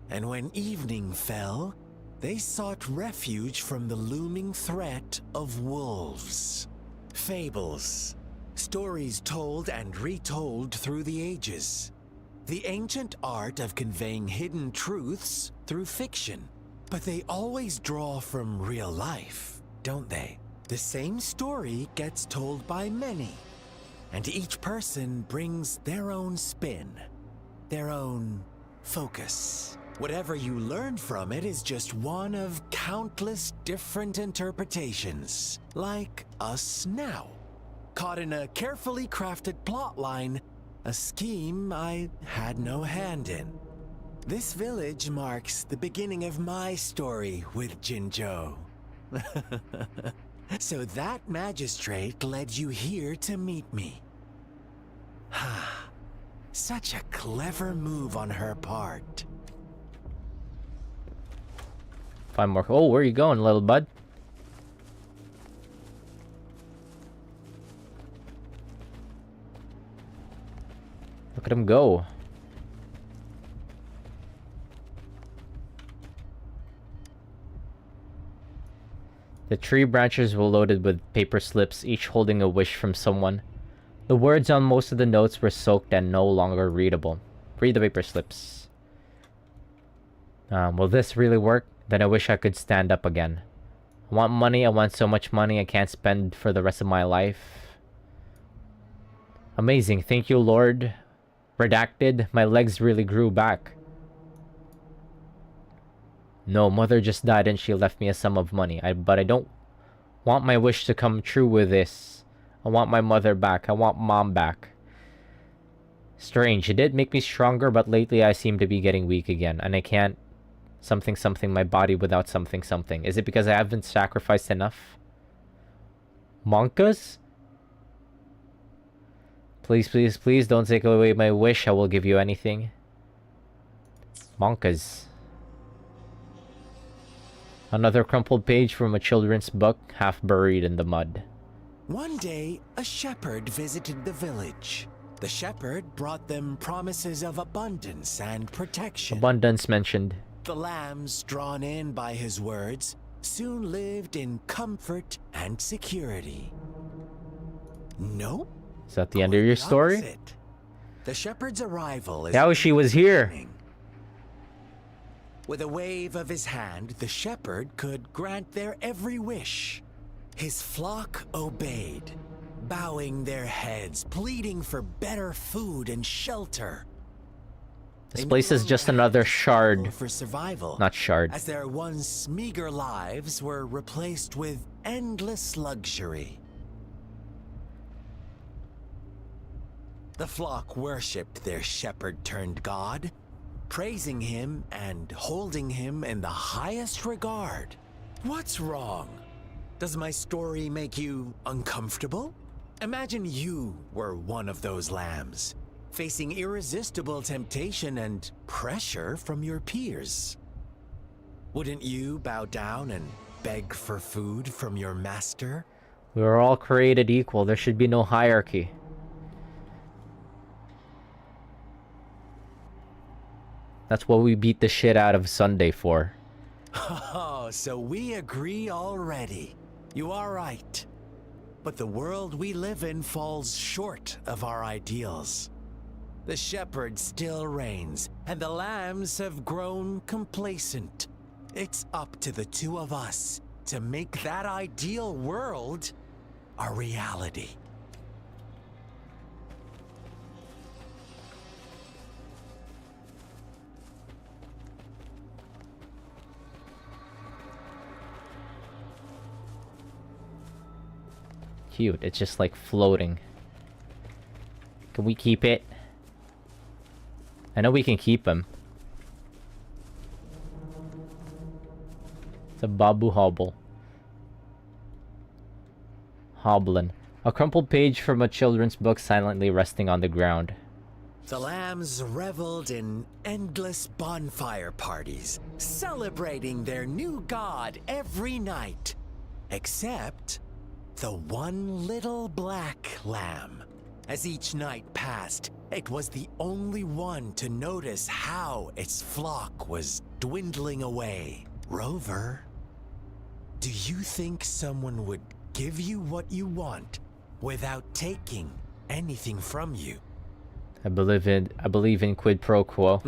and when evening fell, they sought refuge from the looming threat of wolves. Fables, stories told and retold through the ages. The ancient art of conveying hidden truths through fiction. But they always draw from real life, don't they? The same story gets told by many, and each person brings their own spin, their own focus. Whatever you learn from it is just one of countless different interpretations, like us now. Caught in a carefully crafted plotline, a scheme I had no hand in. This village marks the beginning of my story with Jinzhou. So that magistrate led you here to meet me. Such a clever move on her part. Find more. Oh, where are you going, little bud? Look at him go. The tree branches were loaded with paper slips, each holding a wish from someone. The words on most of the notes were soaked and no longer readable. Read the paper slips. Will this really work? Then I wish I could stand up again. I want money. I want so much money I can't spend for the rest of my life. Amazing. Thank you, Lord. Redacted. My legs really grew back. No, mother just died and she left me a sum of money. But I don't want my wish to come true with this. I want my mother back. I want mom back. Strange. It did make me stronger, but lately I seem to be getting weak again. And I can't something my body without something. Is it because I haven't sacrificed enough? Monkas? Please, please, please don't take away my wish. I will give you anything. Monkas. Another crumpled page from a children's book, half buried in the mud. One day, a shepherd visited the village. The shepherd brought them promises of abundance and protection. Abundance mentioned. The lambs, drawn in by his words, soon lived in comfort and security. Nope. Is that the end of your story? Opposite. The shepherd's arrival is... Yaoshi was here. With a wave of his hand, the shepherd could grant their every wish. His flock obeyed, bowing their heads, pleading for better food and shelter. This place is just another shard. For survival, not shard. as their once meager lives were replaced with endless luxury. The flock worshipped their shepherd-turned-god, praising him and holding him in the highest regard. What's wrong? Does my story make you uncomfortable? Imagine you were one of those lambs, facing irresistible temptation and pressure from your peers. Wouldn't you bow down and beg for food from your master? We were all created equal. There should be no hierarchy. That's what we beat the shit out of Sunday for. Oh, so we agree already. You are right. But the world we live in falls short of our ideals. The shepherd still reigns, and the lambs have grown complacent. It's up to the two of us to make that ideal world a reality. Cute. It's just like floating. Can we keep it? I know we can keep him. It's a Babu Hobble. Hoblin. A crumpled page from a children's book silently resting on the ground. The lambs reveled in endless bonfire parties, celebrating their new god every night. Except the one little black lamb. As each night passed, it was the only one to notice how its flock was dwindling away. Rover, do you think someone would give you what you want without taking anything from you? I believe in quid pro quo.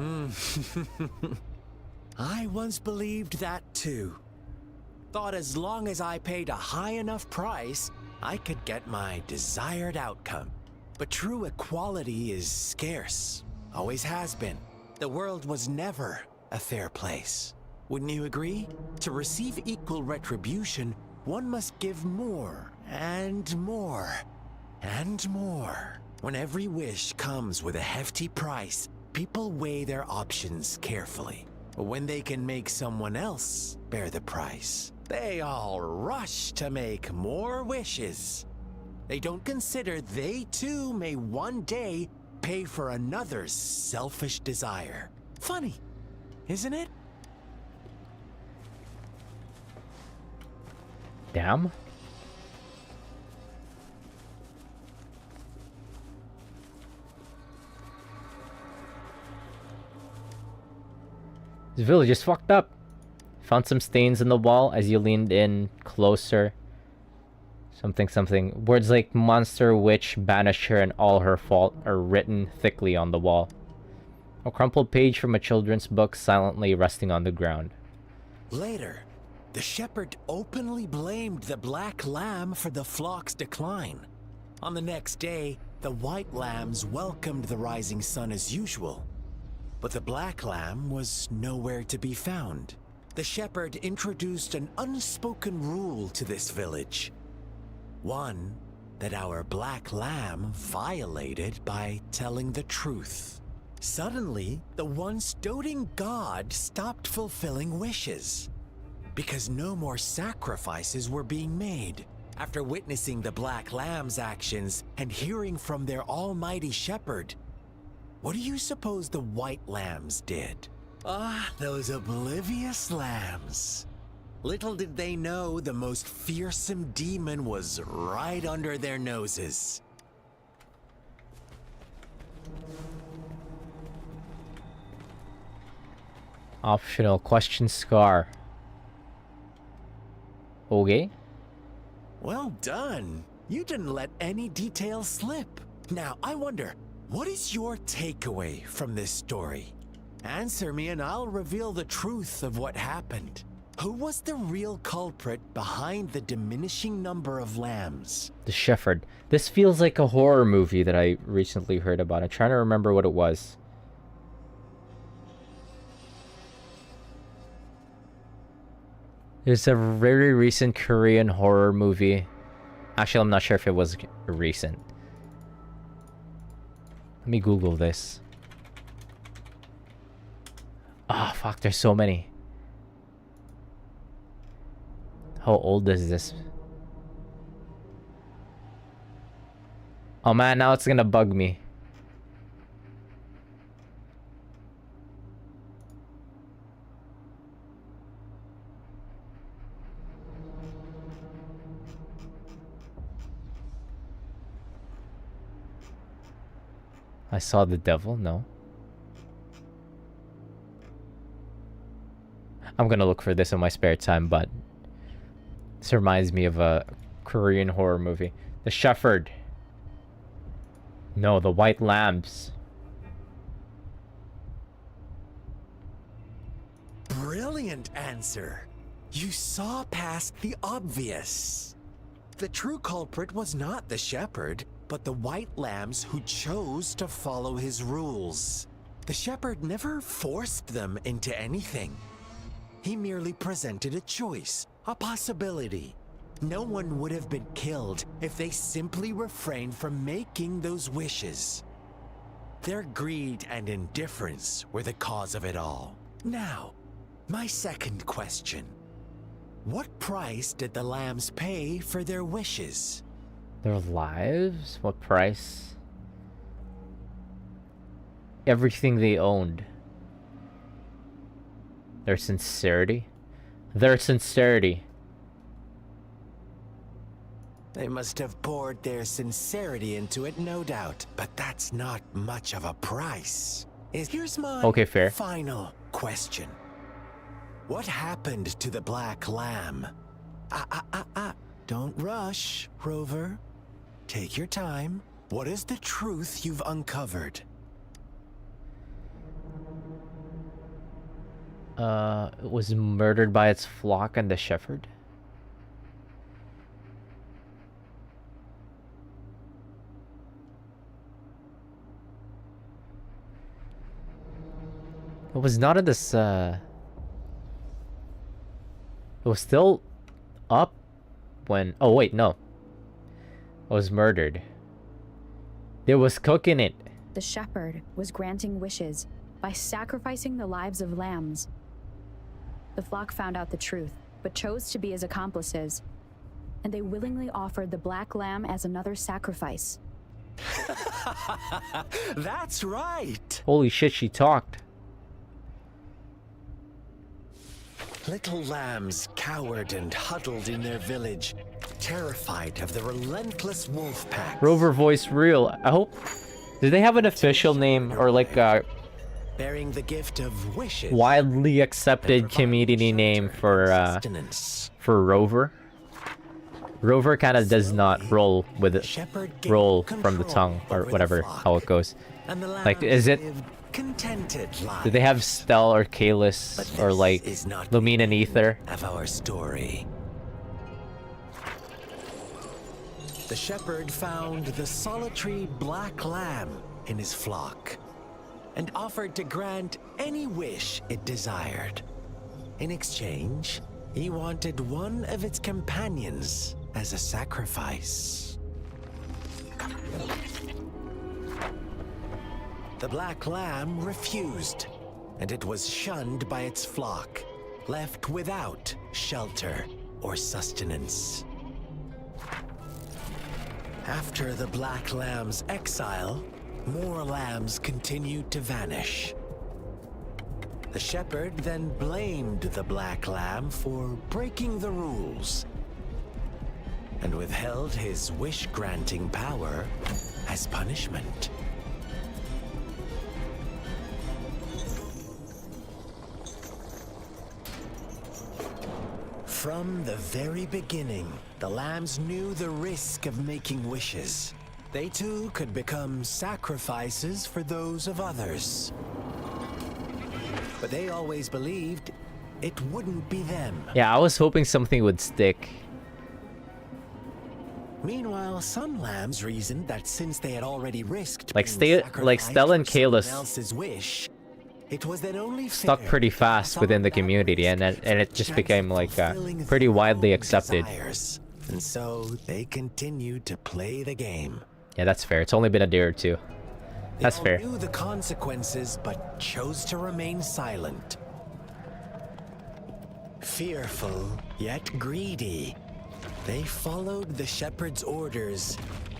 I once believed that too. Thought as long as I paid a high enough price, I could get my desired outcome. But true equality is scarce. Always has been. The world was never a fair place. Wouldn't you agree? To receive equal retribution, one must give more and more and more. When every wish comes with a hefty price, people weigh their options carefully. When they can make someone else bear the price, they all rush to make more wishes. They don't consider they too may one day pay for another's selfish desire. Funny, isn't it? Damn. This village is fucked up. Found some stains in the wall as you leaned in closer. Something. Words like monster, witch, banish her, and all her fault are written thickly on the wall. A crumpled page from a children's book silently resting on the ground. Later, the shepherd openly blamed the black lamb for the flock's decline. On the next day, the white lambs welcomed the rising sun as usual. But the black lamb was nowhere to be found. The shepherd introduced an unspoken rule to this village. One that our black lamb violated by telling the truth. Suddenly, the once doting god stopped fulfilling wishes. Because no more sacrifices were being made. After witnessing the black lamb's actions and hearing from their almighty shepherd, what do you suppose the white lambs did? Ah, those oblivious lambs. Little did they know the most fearsome demon was right under their noses. Optional question scar. Okay. Well done. You didn't let any details slip. Now, I wonder, what is your takeaway from this story? Answer me and I'll reveal the truth of what happened. Who was the real culprit behind the diminishing number of lambs? The Shepherd. This feels like a horror movie that I recently heard about. I'm trying to remember what it was. There's a very recent Korean horror movie. Actually, I'm not sure if it was recent. Let me Google this. Oh, fuck, there's so many. How old is this? Oh man, now it's gonna bug me. I saw the devil? No. I'm gonna look for this in my spare time, but this reminds me of a Korean horror movie. The Shepherd. No, the White Lambs. Brilliant answer. You saw past the obvious. The true culprit was not the shepherd, but the white lambs who chose to follow his rules. The shepherd never forced them into anything. He merely presented a choice, a possibility. No one would have been killed if they simply refrained from making those wishes. Their greed and indifference were the cause of it all. Now, my second question. What price did the lambs pay for their wishes? Their lives? What price? Everything they owned. Their sincerity? Their sincerity. They must have poured their sincerity into it, no doubt. But that's not much of a price. Here's my okay, fair. Final question. What happened to the black lamb? Don't rush, Rover. Take your time. What is the truth you've uncovered? It was murdered by its flock and the shepherd. It was not in this, it was still up when... Oh, wait, no. It was murdered. They was cooking it. The shepherd was granting wishes by sacrificing the lives of lambs. The flock found out the truth, but chose to be his accomplices, and they willingly offered the black lamb as another sacrifice. That's right! Holy shit, she talked. Little lambs cowered and huddled in their village, terrified of the relentless wolf pack. Rover voice real. I hope... Did they have an official name or like bearing the gift of wishes, widely accepted community name for Rover? Rover kind of does not roll with it, Shepherd roll gained from the control tongue or over the whatever, flock, how it goes. and the Like, lambs is it... lived contented Do they have lives. Stel or But Kalis or this like is not the Lumine and end Ether? of our story. The shepherd found the solitary black lamb in his flock and offered to grant any wish it desired. In exchange, he wanted one of its companions as a sacrifice. The black lamb refused, and it was shunned by its flock, left without shelter or sustenance. After the black lamb's exile, more lambs continued to vanish. The shepherd then blamed the black lamb for breaking the rules and withheld his wish-granting power as punishment. From the very beginning, the lambs knew the risk of making wishes. They too could become sacrifices for those of others. But they always believed it wouldn't be them. Yeah, I was hoping something would stick. Meanwhile, some lambs reasoned that since they had already risked Like being like sacrificed Stella and for someone Kalis else's wish, it was then only stuck fair pretty that fast some within the of that community, risk and it just chance became like fulfilling pretty their widely own accepted. desires. And so they continued to play the game. Yeah, that's fair. It's only been a day or two. That's They all fair. knew the consequences, but chose to remain silent. Fearful, yet greedy, they followed the shepherd's orders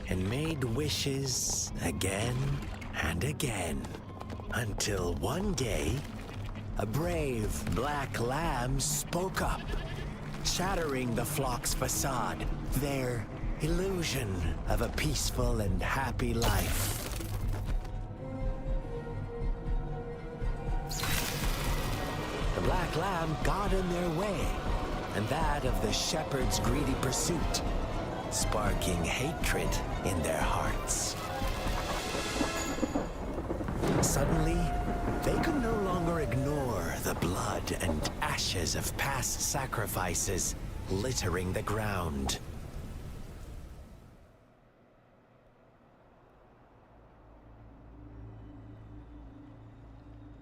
and made wishes again and again. Until one day, a brave black lamb spoke up, shattering the flock's facade, their illusion of a peaceful and happy life. The black lamb got in their way, and that of the shepherd's greedy pursuit, sparking hatred in their hearts. Suddenly, they could no longer ignore the blood and ashes of past sacrifices littering the ground.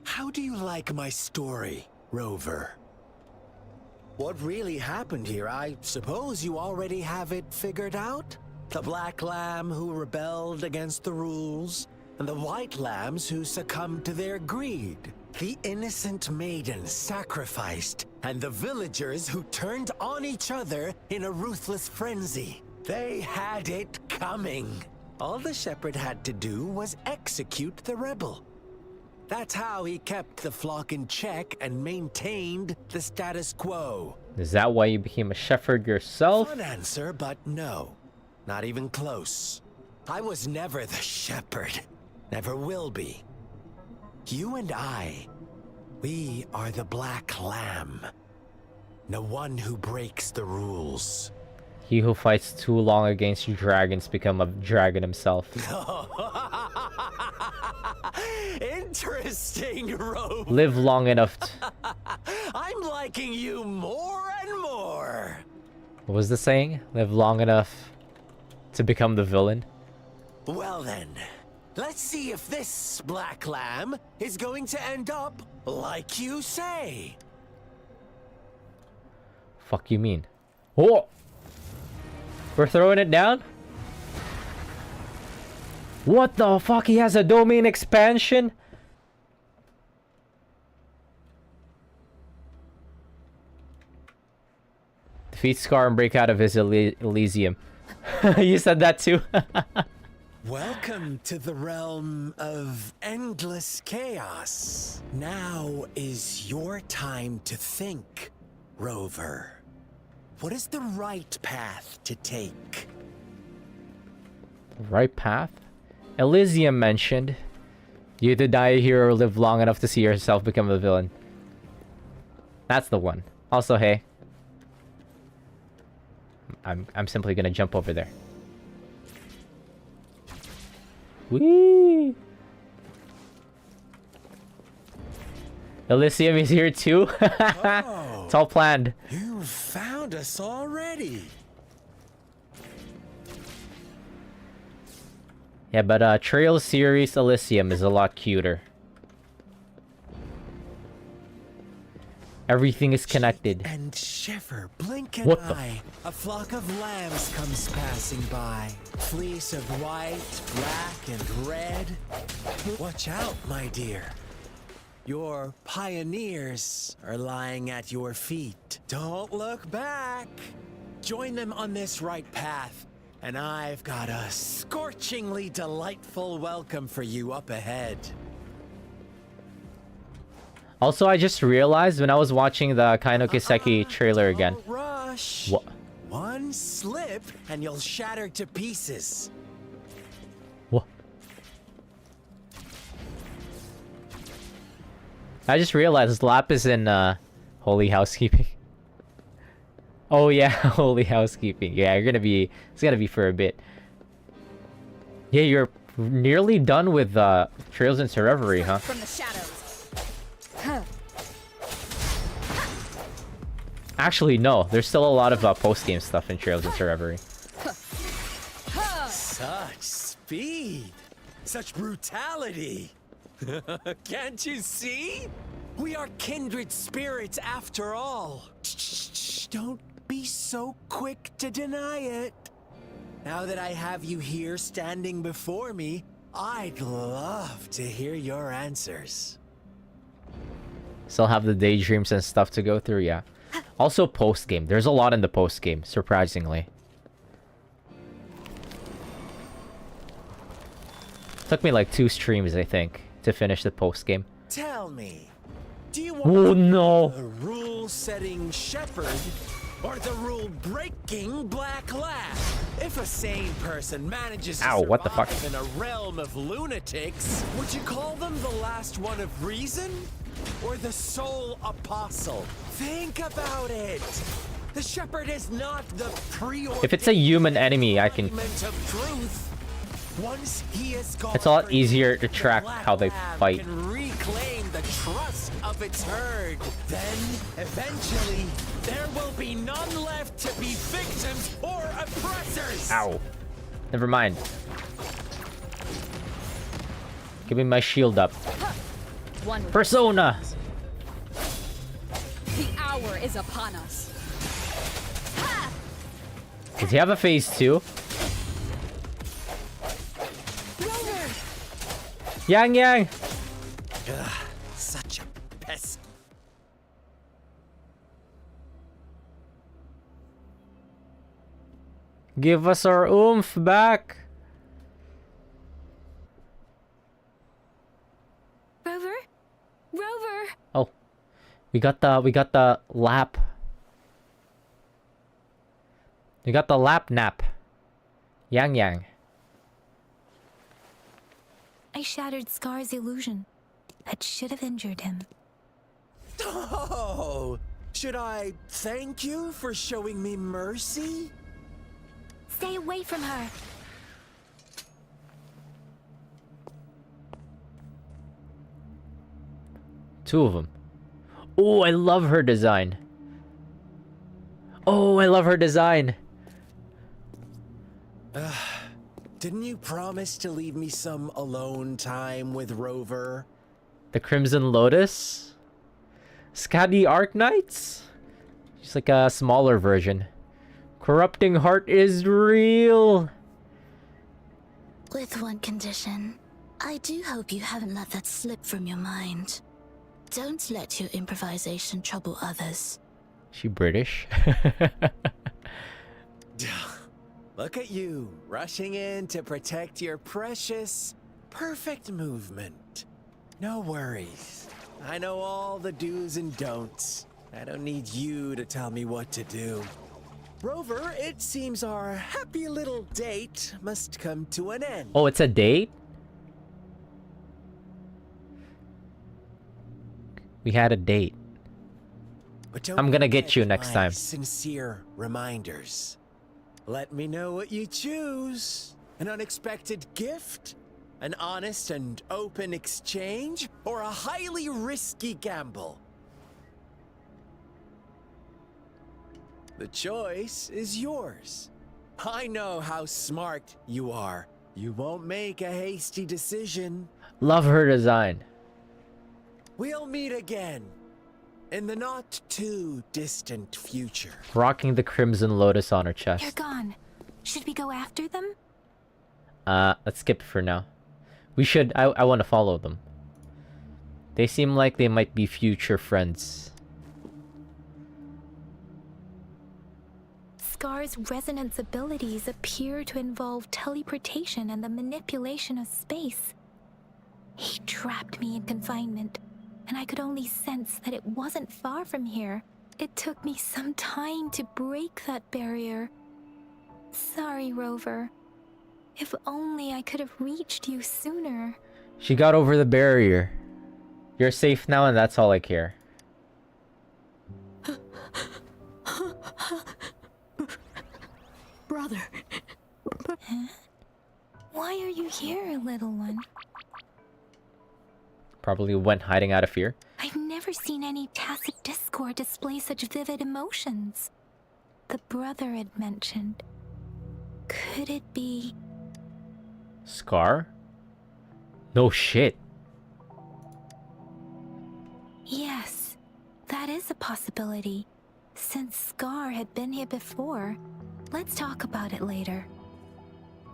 How do you like my story, Rover? What really happened here? I suppose you already have it figured out? The black lamb who rebelled against the rules, and the white lambs who succumbed to their greed. The innocent maiden sacrificed, and the villagers who turned on each other in a ruthless frenzy. They had it coming. All the shepherd had to do was execute the rebel. That's how he kept the flock in check and maintained the status quo. Is that why you became a shepherd yourself? Fun answer, but no. Not even close. I was never the shepherd. Never will be. You and I, we are the black lamb. The one who breaks the rules. He who fights too long against dragons become a dragon himself. Interesting, Rover. Live long enough. I'm liking you more and more. What was the saying? Live long enough to become the villain. Well then, let's see if this black lamb is going to end up like you say. Fuck you mean? Oh! We're throwing it down? What the fuck? He has a domain expansion? Defeat Scar and break out of his Elysium. You said that too? Welcome to the realm of endless chaos. Now is your time to think, Rover. What is the right path to take? Right path? Elysium mentioned. You to die here or live long enough to see yourself become a villain. That's the one. Also, hey. I'm simply gonna jump over there. Whee! Elysium is here too. Oh, It's all planned. you found us already. Yeah, but Trail Series Elysium is a lot cuter. Everything is connected. And Sheffer, blink an What the eye. A flock of lambs comes passing by. Fleece of white, black, and red. Watch out, my dear. Your pioneers are lying at your feet. Don't look back. Join them on this right path, and I've got a scorchingly delightful welcome for you up ahead. Also, I just realized when I was watching the Kaino Kiseki trailer again. Don't rush. What? One slip, and you'll shatter to pieces. What? I just realized Lapis in Holy Housekeeping. Oh yeah, Holy Housekeeping. Yeah, it's gonna be for a bit. Yeah, you're nearly done with Trails into Reverie, huh? From the shadows. Actually, no. There's still a lot of post-game stuff in Trails into Reverie. Such speed! Such brutality! Can't you see? We are kindred spirits after all. Shh, don't be so quick to deny it. Now that I have you here standing before me, I'd love to hear your answers. Still have the daydreams and stuff to go through, yeah. Also post-game. There's a lot in the post-game, surprisingly. Took me like 2 streams, I think, to finish the post-game. Tell me, do you Oh want no! the rule-setting shepherd or the rule-breaking black lad? If a sane person manages to Ow, what the fuck? survive in a realm of lunatics, would you call them the last one of reason or the sole apostle? Think about it. The shepherd is not the preordained If it's a human enemy, I can... embodiment of truth. Once he is gone, It's a lot easier to track how they fight. can reclaim the trust of its herd. Then, eventually, there will be none left to be victims or oppressors. Ow. Never mind. Give me my shield up. One. Persona! The hour is upon us. Does he have a phase 2? Yang Yang! Ugh, such a pest. Give us our oomph back! Rover? Rover! Oh. We got the lap. We got the lap nap. Yang Yang. I shattered Scar's illusion. That should have injured him. Oh, should I thank you for showing me mercy? Stay away from her. Two of them. Oh, I love her design. Oh, I love her design. Didn't you promise to leave me some alone time with Rover? The Crimson Lotus. Skadi Arknights. She's like a smaller version. Corrupting Heart is real. With one condition. I do hope you haven't let that slip from your mind. Don't let your improvisation trouble others. She British? Look at you, rushing in to protect your precious, perfect movement. No worries. I know all the do's and don'ts. I don't need you to tell me what to do. Rover, it seems our happy little date must come to an end. Oh, it's a date? We had a date. But don't I'm gonna get forget you next my time. Sincere reminders. Let me know what you choose. An unexpected gift? An honest and open exchange? Or a highly risky gamble? The choice is yours. I know how smart you are. You won't make a hasty decision. Love her design. We'll meet again. In the not too distant future. Rocking the crimson lotus on her chest. They're gone. Should we go after them? Let's skip it for now. We should. I want to follow them. They seem like they might be future friends. Scar's resonance abilities appear to involve teleportation and the manipulation of space. He trapped me in confinement, and I could only sense that it wasn't far from here. It took me some time to break that barrier. Sorry, Rover. If only I could have reached you sooner. She got over the barrier. You're safe now, and that's all I care. Brother. Huh? Why are you here, little one? Probably went hiding out of fear. I've never seen any tacit discord display such vivid emotions. The brother had mentioned. Could it be... Scar? No shit. Yes, that is a possibility. Since Scar had been here before, let's talk about it later.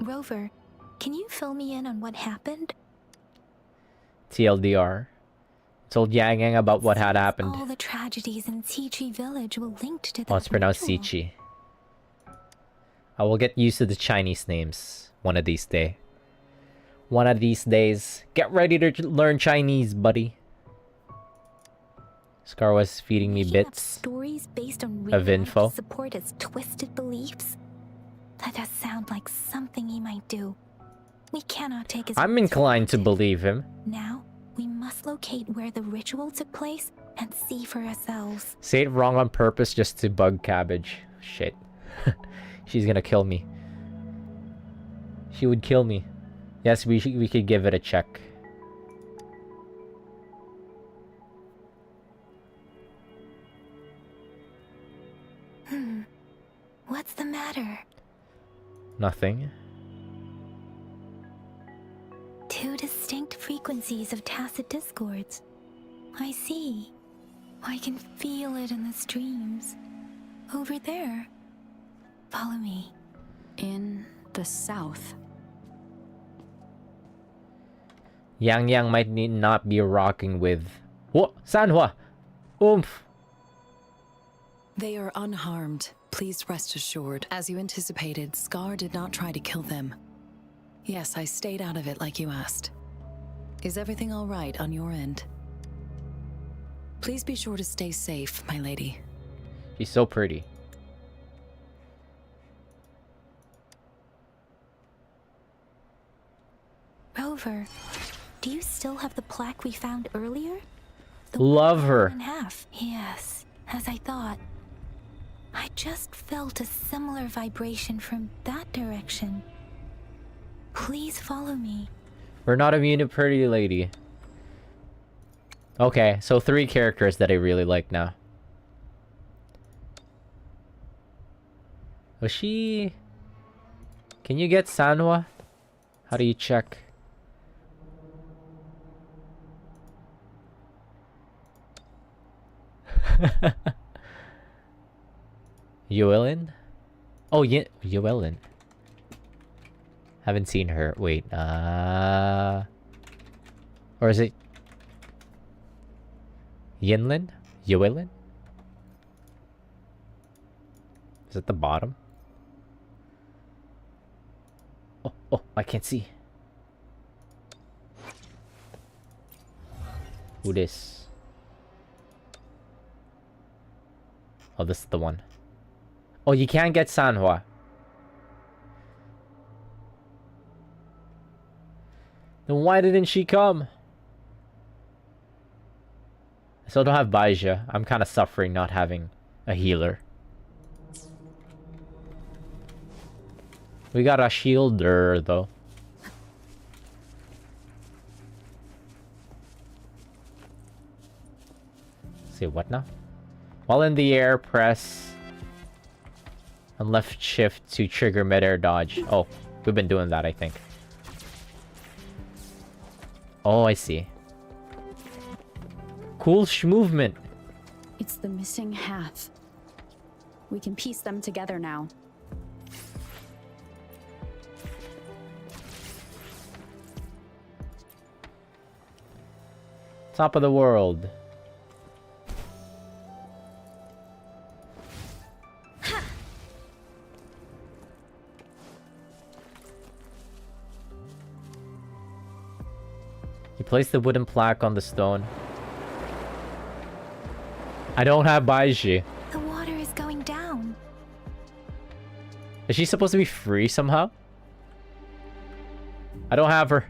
Rover, can you fill me in on what happened? TLDR. Told Yang Yang about what had happened. All the tragedies in Tea Village were linked to the Oh, it's pronounced ritual. Sichi. I will get used to the Chinese names one of these days. One of these days. Get ready to learn Chinese, buddy. Scar was feeding me Making up bits stories based on of real info. life to support his twisted beliefs. That does sound like something he might do. We cannot take his I'm words for inclined to granted. believe him. Now, we must locate where the ritual took place and see for ourselves. Say it wrong on purpose just to bug Cabbage. Shit. She's gonna kill me. She would kill me. Yes, we could give it a check. What's the matter? Nothing. Two distinct frequencies of tacit discords. I see. I can feel it in the streams. Over there. Follow me. In the south. Yang Yang might not be rocking with... What? Sanhua! Oomph! They are unharmed. Please rest assured. As you anticipated, Scar did not try to kill them. Yes, I stayed out of it like you asked. Is everything all right on your end? Please be sure to stay safe, my lady. She's so pretty. Rover, do you still have the plaque we found earlier? The Love one her. in half. Yes, as I thought. I just felt a similar vibration from that direction. Please follow me. We're not immune to pretty lady. Okay, so 3 characters that I really like now. Was she... Can you get Sanhua? How do you check? Yuelin? Oh, yeah, Yuelin. Haven't seen her. Wait, or is it Yinlin? Yuelin? Is it the bottom? Oh, I can't see. Who this? Oh, this is the one. Oh, you can't get Sanhua. Then why didn't she come? I still don't have Baija. I'm kind of suffering not having a healer. We got a shielder though. See what now? While in the air, press and left shift to trigger mid-air dodge. Oh, we've been doing that, I think. Oh, I see. Cool movement. It's the missing half. We can piece them together now. Top of the world. You place the wooden plaque on the stone. I don't have Baiji. The water is going down. Is she supposed to be free somehow? I don't have her.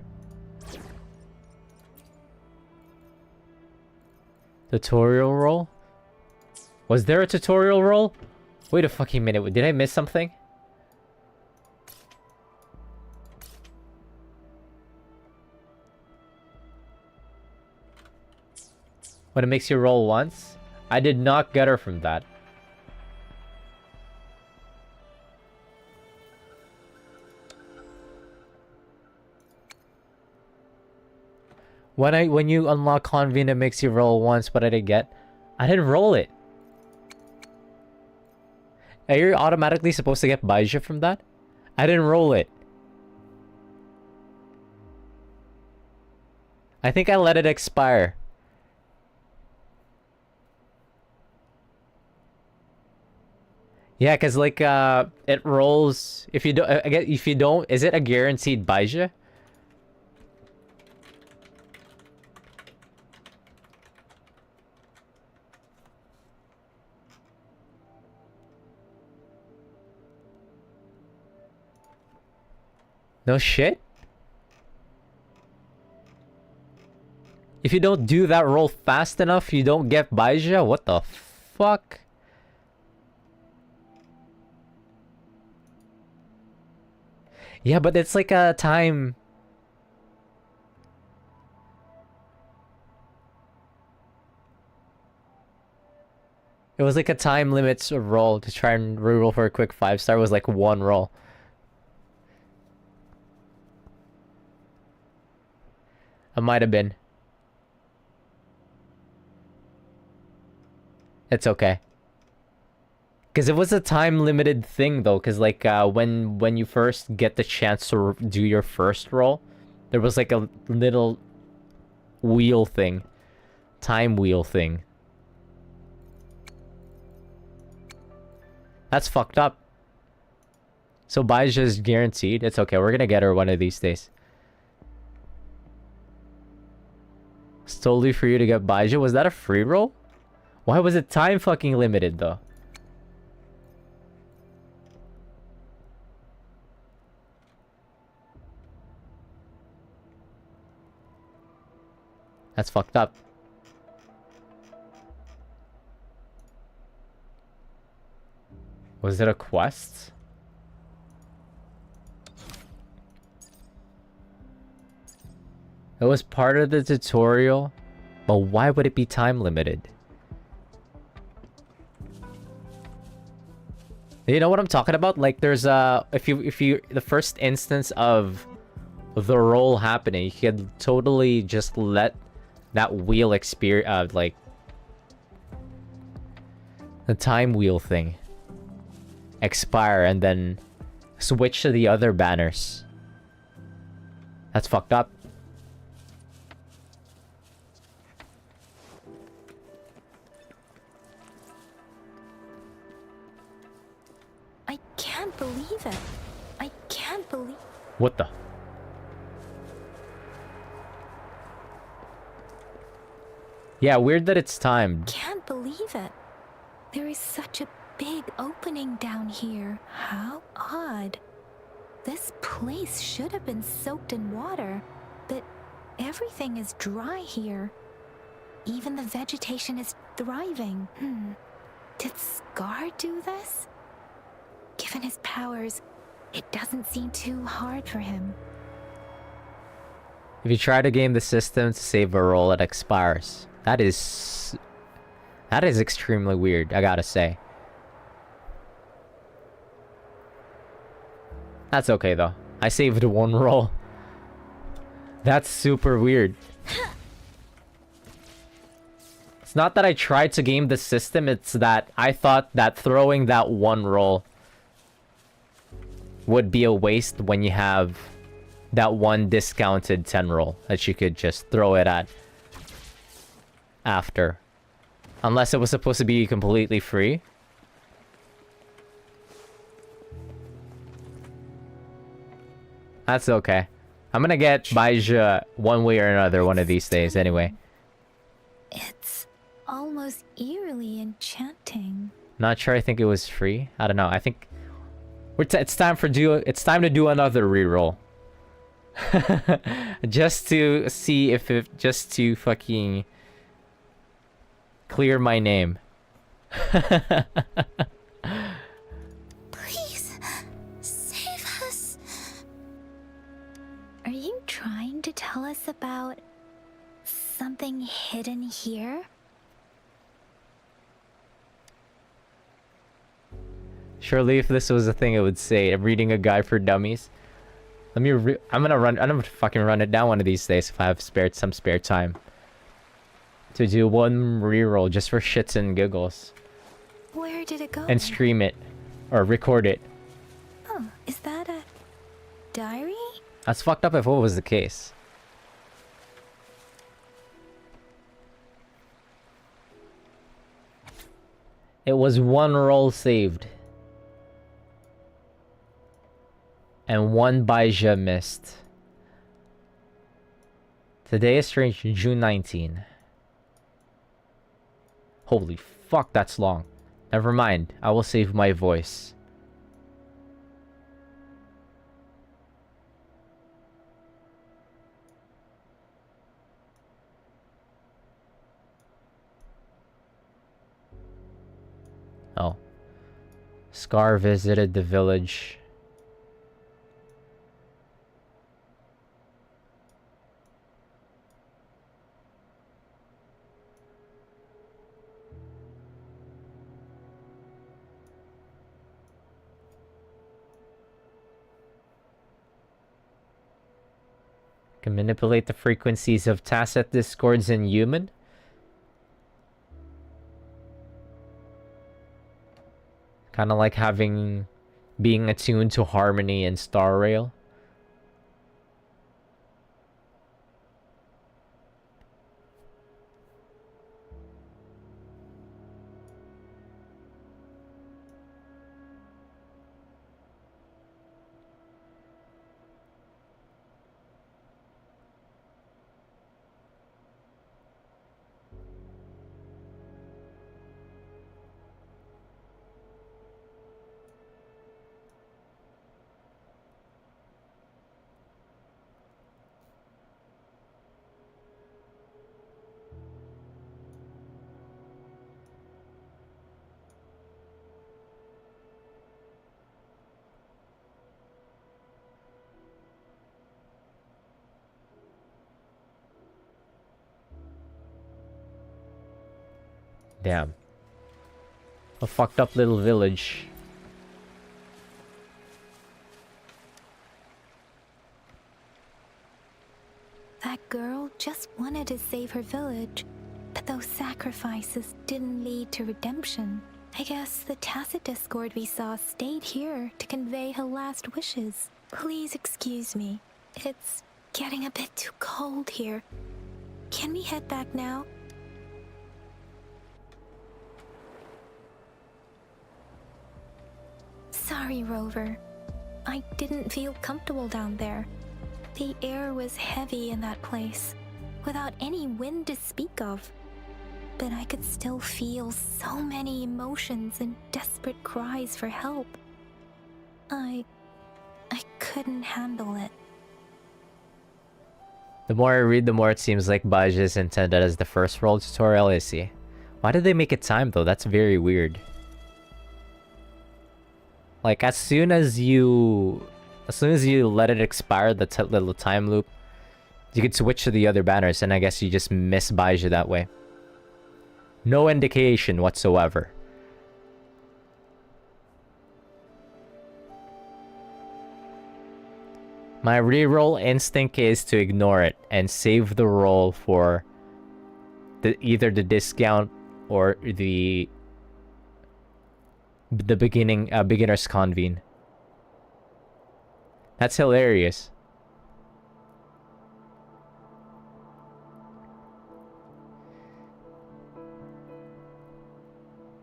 Tutorial role? Was there a tutorial role? Wait a fucking minute. Did I miss something? When it makes you roll once? I did not get her from that. When you unlock Convene, it makes you roll once. What did I get? I didn't roll it. Are you automatically supposed to get Baija from that? I didn't roll it. I think I let it expire. Yeah, cause like it rolls if you don't. I guess if you don't, is it a guaranteed Baija? No shit. If you don't do that roll fast enough, you don't get Baija. What the fuck? Yeah, but it's like a time. It was like a time limit roll to try and reroll for a quick 5-star. Was like one roll. It might have been. It's okay. Because it was a time limited thing though, because like when you first get the chance to do your first roll, there was like a little wheel thing, time wheel thing. That's fucked up. So Baija is guaranteed. It's okay. We're gonna get her one of these days. It's totally for you to get Baija. Was that a free roll? Why was it time fucking limited though? That's fucked up. Was it a quest? It was part of the tutorial, but why would it be time limited? You know what I'm talking about? Like there's if you the first instance of the roll happening, you could totally just let that wheel experience like the time wheel thing expire and then switch to the other banners. That's fucked up. I can't believe it. I can't believe... What the? Yeah, weird that it's timed. Can't believe it. There is such a big opening down here. How odd. This place should have been soaked in water, but everything is dry here. Even the vegetation is thriving. Did Scar do this? Given his powers, It doesn't seem too hard for him. If you try to game the system to save a roll, it expires. That is extremely weird, I gotta say. That's okay though. I saved one roll. That's super weird. It's not that I tried to game the system, it's that I thought that throwing that one roll would be a waste when you have that one discounted 10 roll that you could just throw it at after. Unless it was supposed to be completely free. That's okay. I'm gonna get Baija one way or another one of these days anyway. It's almost eerily enchanting. Not sure I think it was free. I don't know. I think it's time to do another reroll. Just to see if just to fucking clear my name. Please, save us. Are you trying to tell us about something hidden here? Surely if this was a thing it would say, I'm reading a guide for dummies. I'm gonna fucking run it down one of these days if I have some spare time. To do one reroll just for shits and giggles. Where did it go? And stream it. Or record it. Oh, is that a diary? That's fucked up if what was the case. It was one roll saved. And one Baija missed. Today is strange, June 19. Holy fuck, that's long. Never mind, I will save my voice. Oh. Scar visited the village. Can manipulate the frequencies of tacit discords in human. Kind of like being attuned to harmony in Star Rail. Damn. A fucked up little village. That girl just wanted to save her village, but those sacrifices didn't lead to redemption. I guess the tacit discord we saw stayed here to convey her last wishes. Please excuse me. It's getting a bit too cold here. Can we head back now? Sorry, Rover. I didn't feel comfortable down there. The air was heavy in that place, without any wind to speak of. But I could still feel so many emotions and desperate cries for help. I couldn't handle it. The more I read, the more it seems like Baija is intended as the first roll tutorial I see. Why did they make it timed though? That's very weird. Like as soon as you let it expire, the little time loop, you could switch to the other banners, and I guess you just miss Baizhi that way. No indication whatsoever. My reroll instinct is to ignore it and save the roll for either the discount or the beginner's convene. That's hilarious.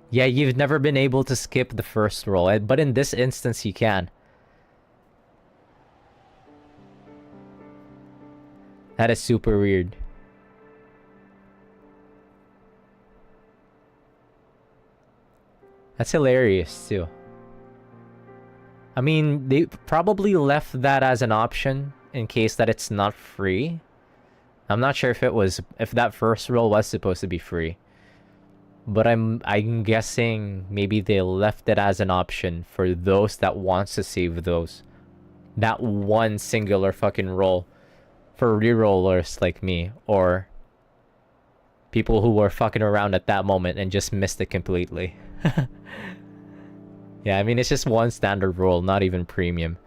Yeah, you've never been able to skip the first roll, but in this instance you can. That is super weird. That's hilarious too. I mean, they probably left that as an option in case that it's not free. I'm not sure if that first roll was supposed to be free. But I'm guessing maybe they left it as an option for those that wants to save that one singular fucking roll for rerollers like me, or people who were fucking around at that moment and just missed it completely. Yeah, I mean, it's just one standard roll, not even premium.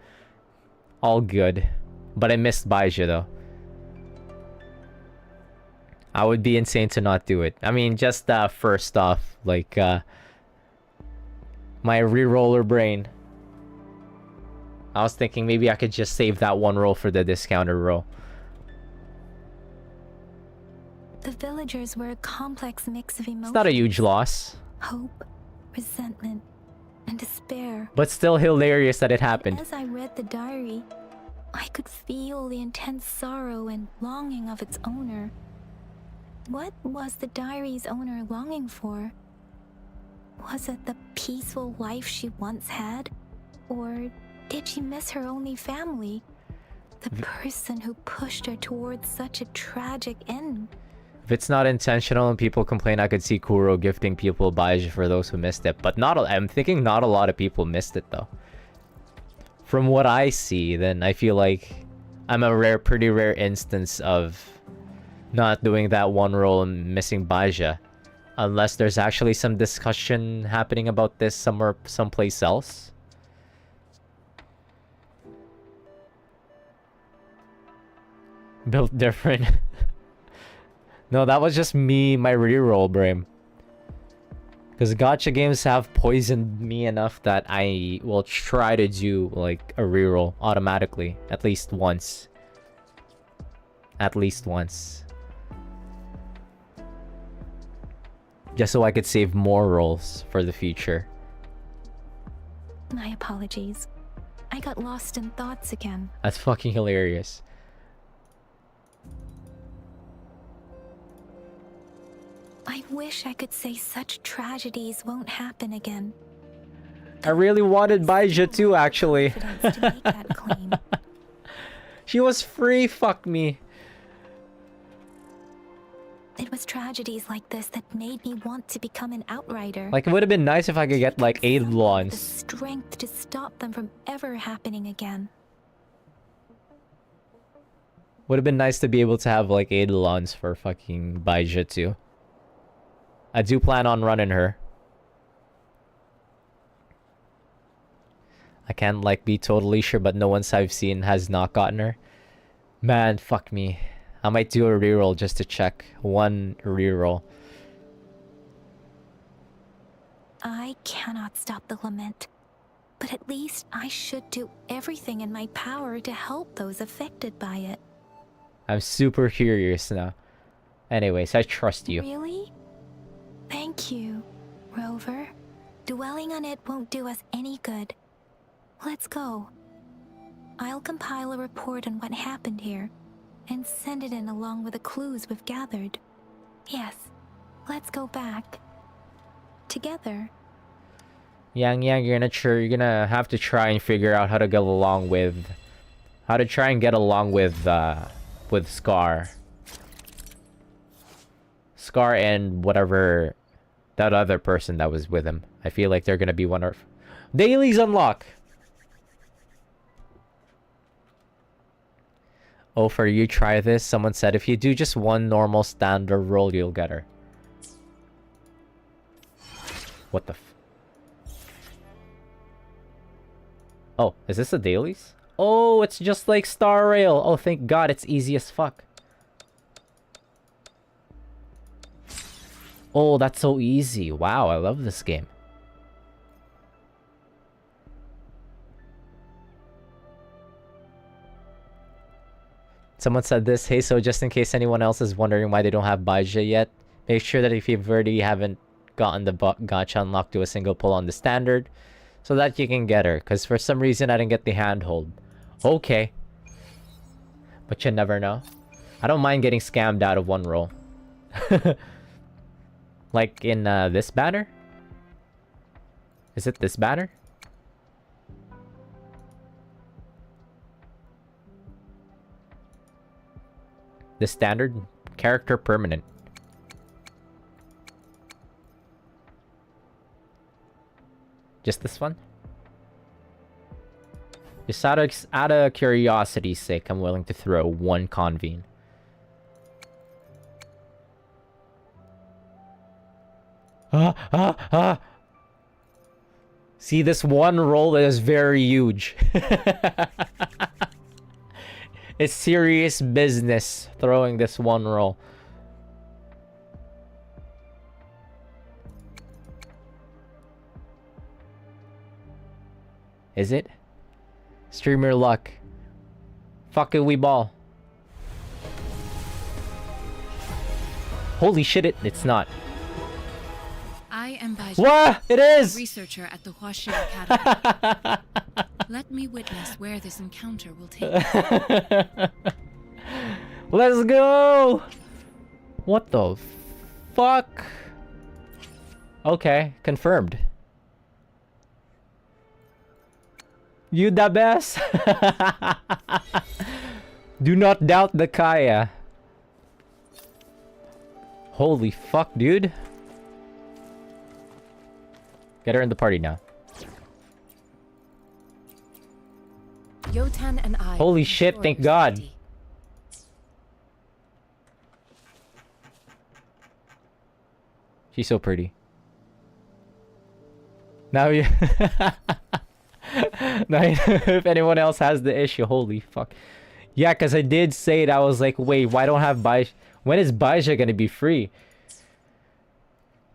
All good. But I missed Baizhi though. I would be insane to not do it. I mean, just first off, like my reroller brain. I was thinking maybe I could just save that one roll for the discounted roll. The villagers were a complex mix of emotions. It's not a huge loss. Hope, resentment, and despair. But still hilarious that it happened. As I read the diary, I could feel the intense sorrow and longing of its owner. What was the diary's owner longing for? Was it the peaceful life she once had? Or did she miss her only family? The person who pushed her towards such a tragic end? If it's not intentional and people complain, I could see Kuro gifting people Baizhi for those who missed it. But I'm thinking not a lot of people missed it though. From what I see, then I feel like I'm a pretty rare instance of not doing that one roll and missing Baizhi. Unless there's actually some discussion happening about this someplace else. Built different. No, that was just me, my reroll, Brim. Because gacha games have poisoned me enough that I will try to do like a reroll automatically. At least once. At least once. Just so I could save more rolls for the future. My apologies. I got lost in thoughts again. That's fucking hilarious. I wish I could say such tragedies won't happen again. I really wanted Baizhi too, actually. To make that claim. She was free, fuck me. It was tragedies like this that made me want to become an outrider. Like, it would have been nice if I could get like 8 The lawns. strength to stop them from ever happening again. Would have been nice to be able to have like 8 lawns for fucking Baizhi too. I do plan on running her. I can't like be totally sure, but no one I've seen has not gotten her. Man, fuck me. I might do a reroll just to check. One reroll. I cannot stop the lament, but at least I should do everything in my power to help those affected by it. I'm super curious now. Anyways, I trust you. Really? Thank you, Rover. Dwelling on it won't do us any good. Let's go. I'll compile a report on what happened here and send it in along with the clues we've gathered. Yes, let's go back. Together. Yang, you're gonna have to try and figure out how to get along with... How to try and get along with Scar. Scar and whatever... That other person that was with him. I feel like they're gonna be one Dailies unlock. Oh, for you, try this. Someone said if you do just one normal standard roll, you'll get her. What the f... Oh, is this the dailies? Oh, it's just like Star Rail. Oh, thank God, it's easy as fuck. Oh, that's so easy. Wow, I love this game. Someone said this, hey, so just in case anyone else is wondering why they don't have Baija yet, make sure that if you've already haven't gotten the gacha unlocked to a single pull on the standard, so that you can get her, because for some reason I didn't get the handhold. Okay. But you never know. I don't mind getting scammed out of one roll. Like in this banner? Is it this banner? The standard character permanent. Just this one? Just out of curiosity's sake, I'm willing to throw one convene. See, this one roll is very huge. It's serious business throwing this one roll. Is it? Streamer luck. Fuck it, we ball. Holy shit, it's not. I am Baija, What? It is! researcher at the Huashi Academy. Let me witness where this encounter will take us. Let's go! What the fuck? Okay, confirmed. You the best? Do not doubt the Kaya. Holy fuck, dude. Get her in the party now. Yotan and I. Holy shit, thank God. She's so pretty. Now you... now you know if anyone else has the issue. Holy fuck. Yeah, because I did say it. I was like, wait, why don't I have Baija? When is Baija gonna be free?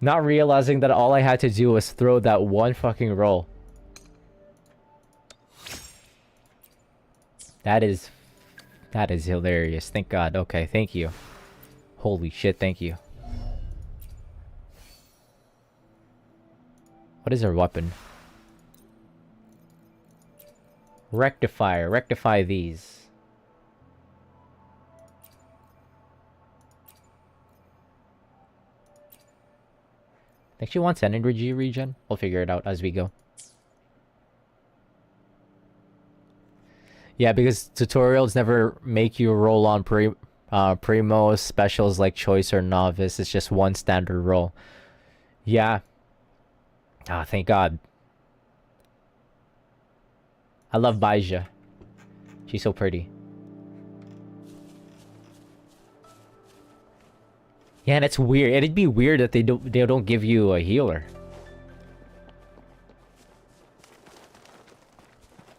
Not realizing that all I had to do was throw that one fucking roll. That is hilarious. Thank God. Okay, thank you. Holy shit, thank you. What is her weapon? Rectifier. Rectify these. I think she wants energy regen. We'll figure it out as we go. Yeah, because tutorials never make you roll on primo specials like choice or novice. It's just one standard roll. Yeah. Ah, thank God. I love Baija. She's so pretty. Yeah, and it's weird. It'd be weird that they don't give you a healer.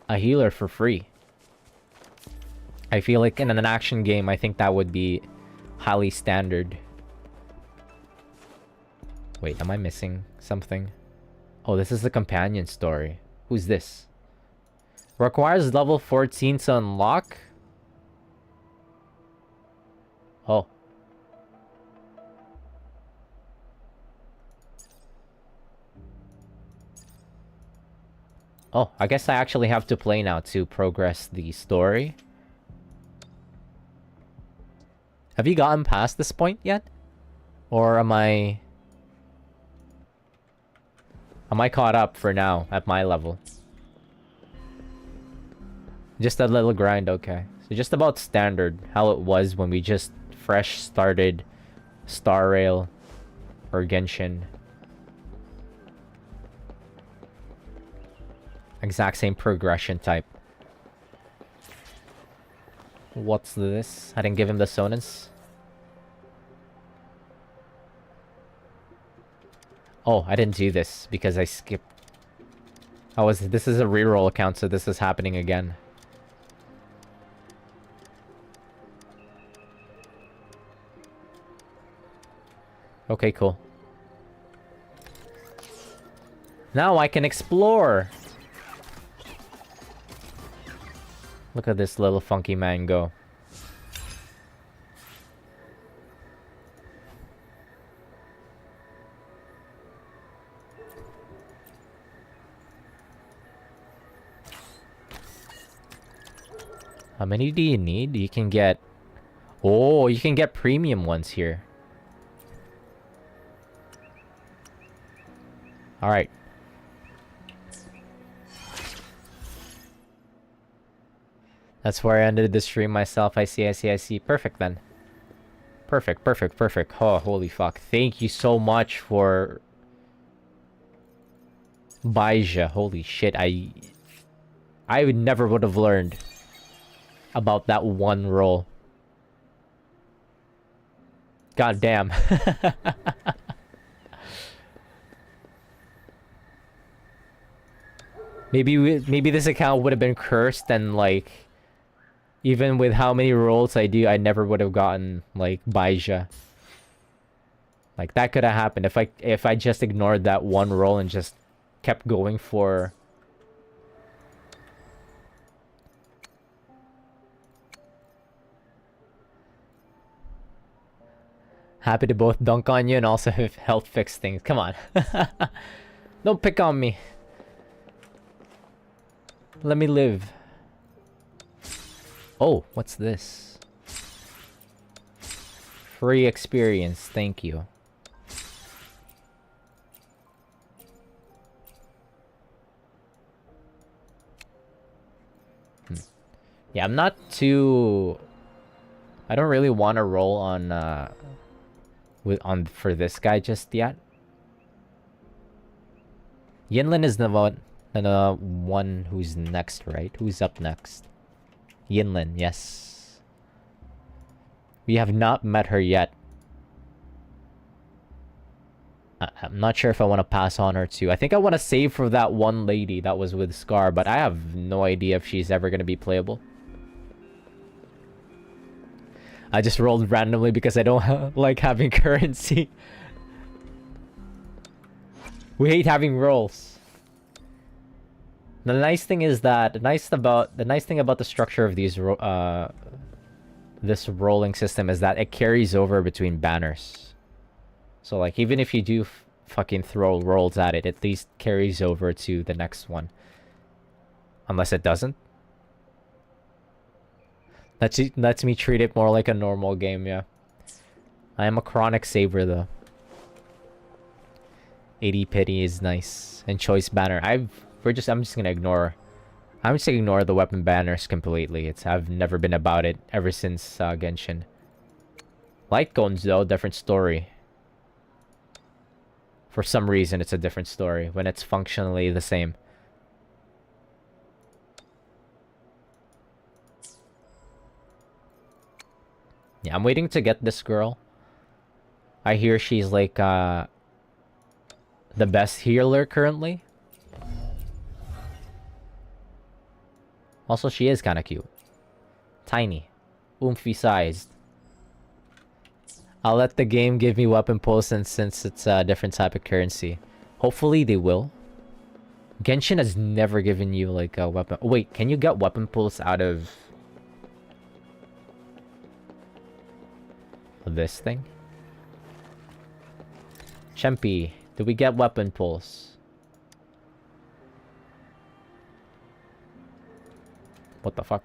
A healer for free. I feel like in an action game, I think that would be highly standard. Wait, am I missing something? Oh, this is the companion story. Who's this? Requires level 14 to unlock? Oh. Oh, I guess I actually have to play now to progress the story. Have you gotten past this point yet? Or am I caught up for now at my level? Just a little grind, okay. So just about standard, how it was when we just fresh started Star Rail or Genshin. Exact same progression type. What's this? I didn't give him the sonus. Oh, I didn't do this because I skipped. This is a reroll account, so this is happening again. Okay, cool. Now I can explore! Look at this little funky man go. How many do you need? You can get... Oh, you can get premium ones here. Alright. That's where I ended the stream myself. I see. Perfect then. Perfect. Oh, holy fuck. Thank you so much for... Baija. Holy shit. I never would have learned about that one roll. God damn. Maybe this account would have been cursed and like even with how many rolls I do, I never would have gotten like Baija. Like that could have happened if I just ignored that one roll and just kept going for happy to both dunk on you and also help fix things. Come on. Don't pick on me. Let me live. Oh, what's this? Free experience, thank you. Yeah, I'm not too... I don't really want to roll on for this guy just yet. Yinlin is the one who's next, right? Who's up next? Yinlin, yes. We have not met her yet. I'm not sure if I want to pass on her too. I think I want to save for that one lady that was with Scar, but I have no idea if she's ever going to be playable. I just rolled randomly because I don't like having currency. We hate having rolls. The nice thing is that the nice thing about the structure of these this rolling system is that it carries over between banners. So like even if you do fucking throw rolls at it, at least carries over to the next one. Unless it doesn't. Lets me treat it more like a normal game, yeah. I am a chronic saver though. 80 pity is nice. And choice banner. I'm just gonna ignore the weapon banners completely. I've never been about it ever since Genshin. Light cones though, different story. For some reason it's a different story when it's functionally the same. Yeah, I'm waiting to get this girl. I hear she's like the best healer currently. Also, she is kind of cute. Tiny. Oomphy sized. I'll let the game give me weapon pulse since it's a different type of currency. Hopefully they will. Genshin has never given you like a weapon. Oh, wait, can you get weapon pulse out of this thing? Chempy, do we get weapon pulse? What the fuck?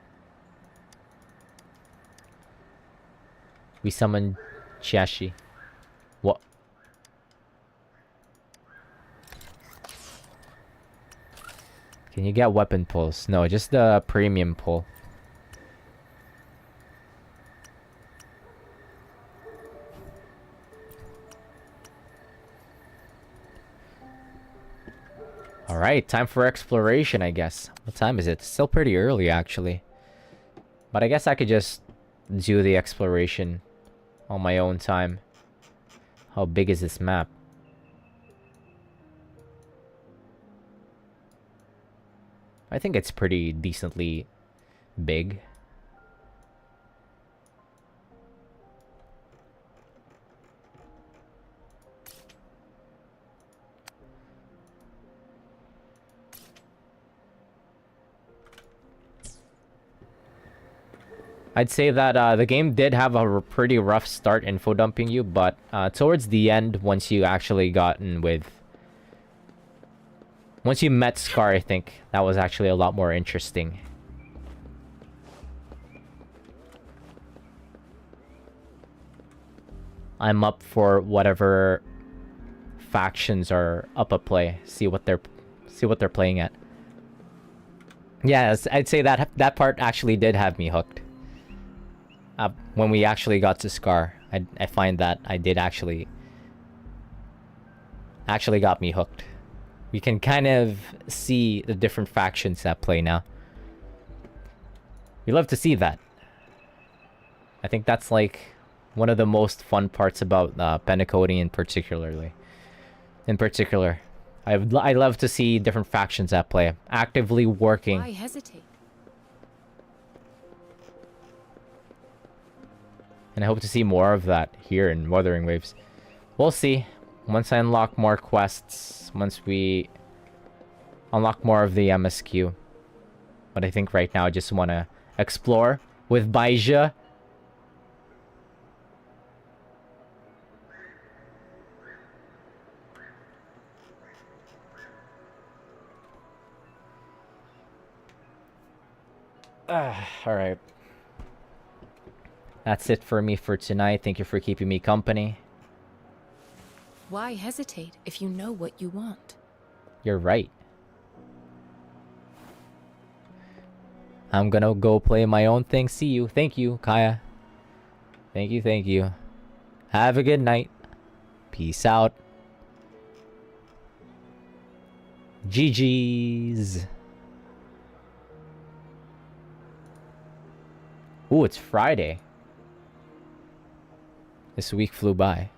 We summon Chiashi. What? Can you get weapon pulse? No, just the premium pull. Alright, time for exploration, I guess. What time is it? It's still pretty early, actually. But I guess I could just do the exploration on my own time. How big is this map? I think it's pretty decently big. I'd say that the game did have a pretty rough start info dumping you, but towards the end, once you actually gotten with... Once you met Scar, I think that was actually a lot more interesting. I'm up for whatever factions are up at play. See what they're playing at. Yeah, I'd say that part actually did have me hooked. When we actually got to Scar, I find that I did actually got me hooked. We can kind of see the different factions at play now. We love to see that. I think that's like one of the most fun parts about Penacodian particularly. In particular, I love to see different factions at play, actively working. Why hesitate? And I hope to see more of that here in Wuthering Waves. We'll see. Once I unlock more quests, once we unlock more of the MSQ. But I think right now I just want to explore with Baija. Alright. That's it for me for tonight. Thank you for keeping me company. Why hesitate if you know what you want? You're right. I'm gonna go play my own thing. See you. Thank you, Kaya. Thank you, thank you. Have a good night. Peace out. GG's. Ooh, it's Friday. This week flew by.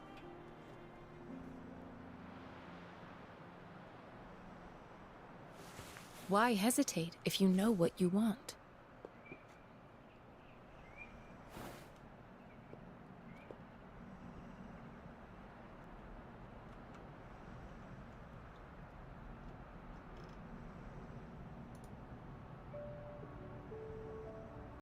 Why hesitate if you know what you want?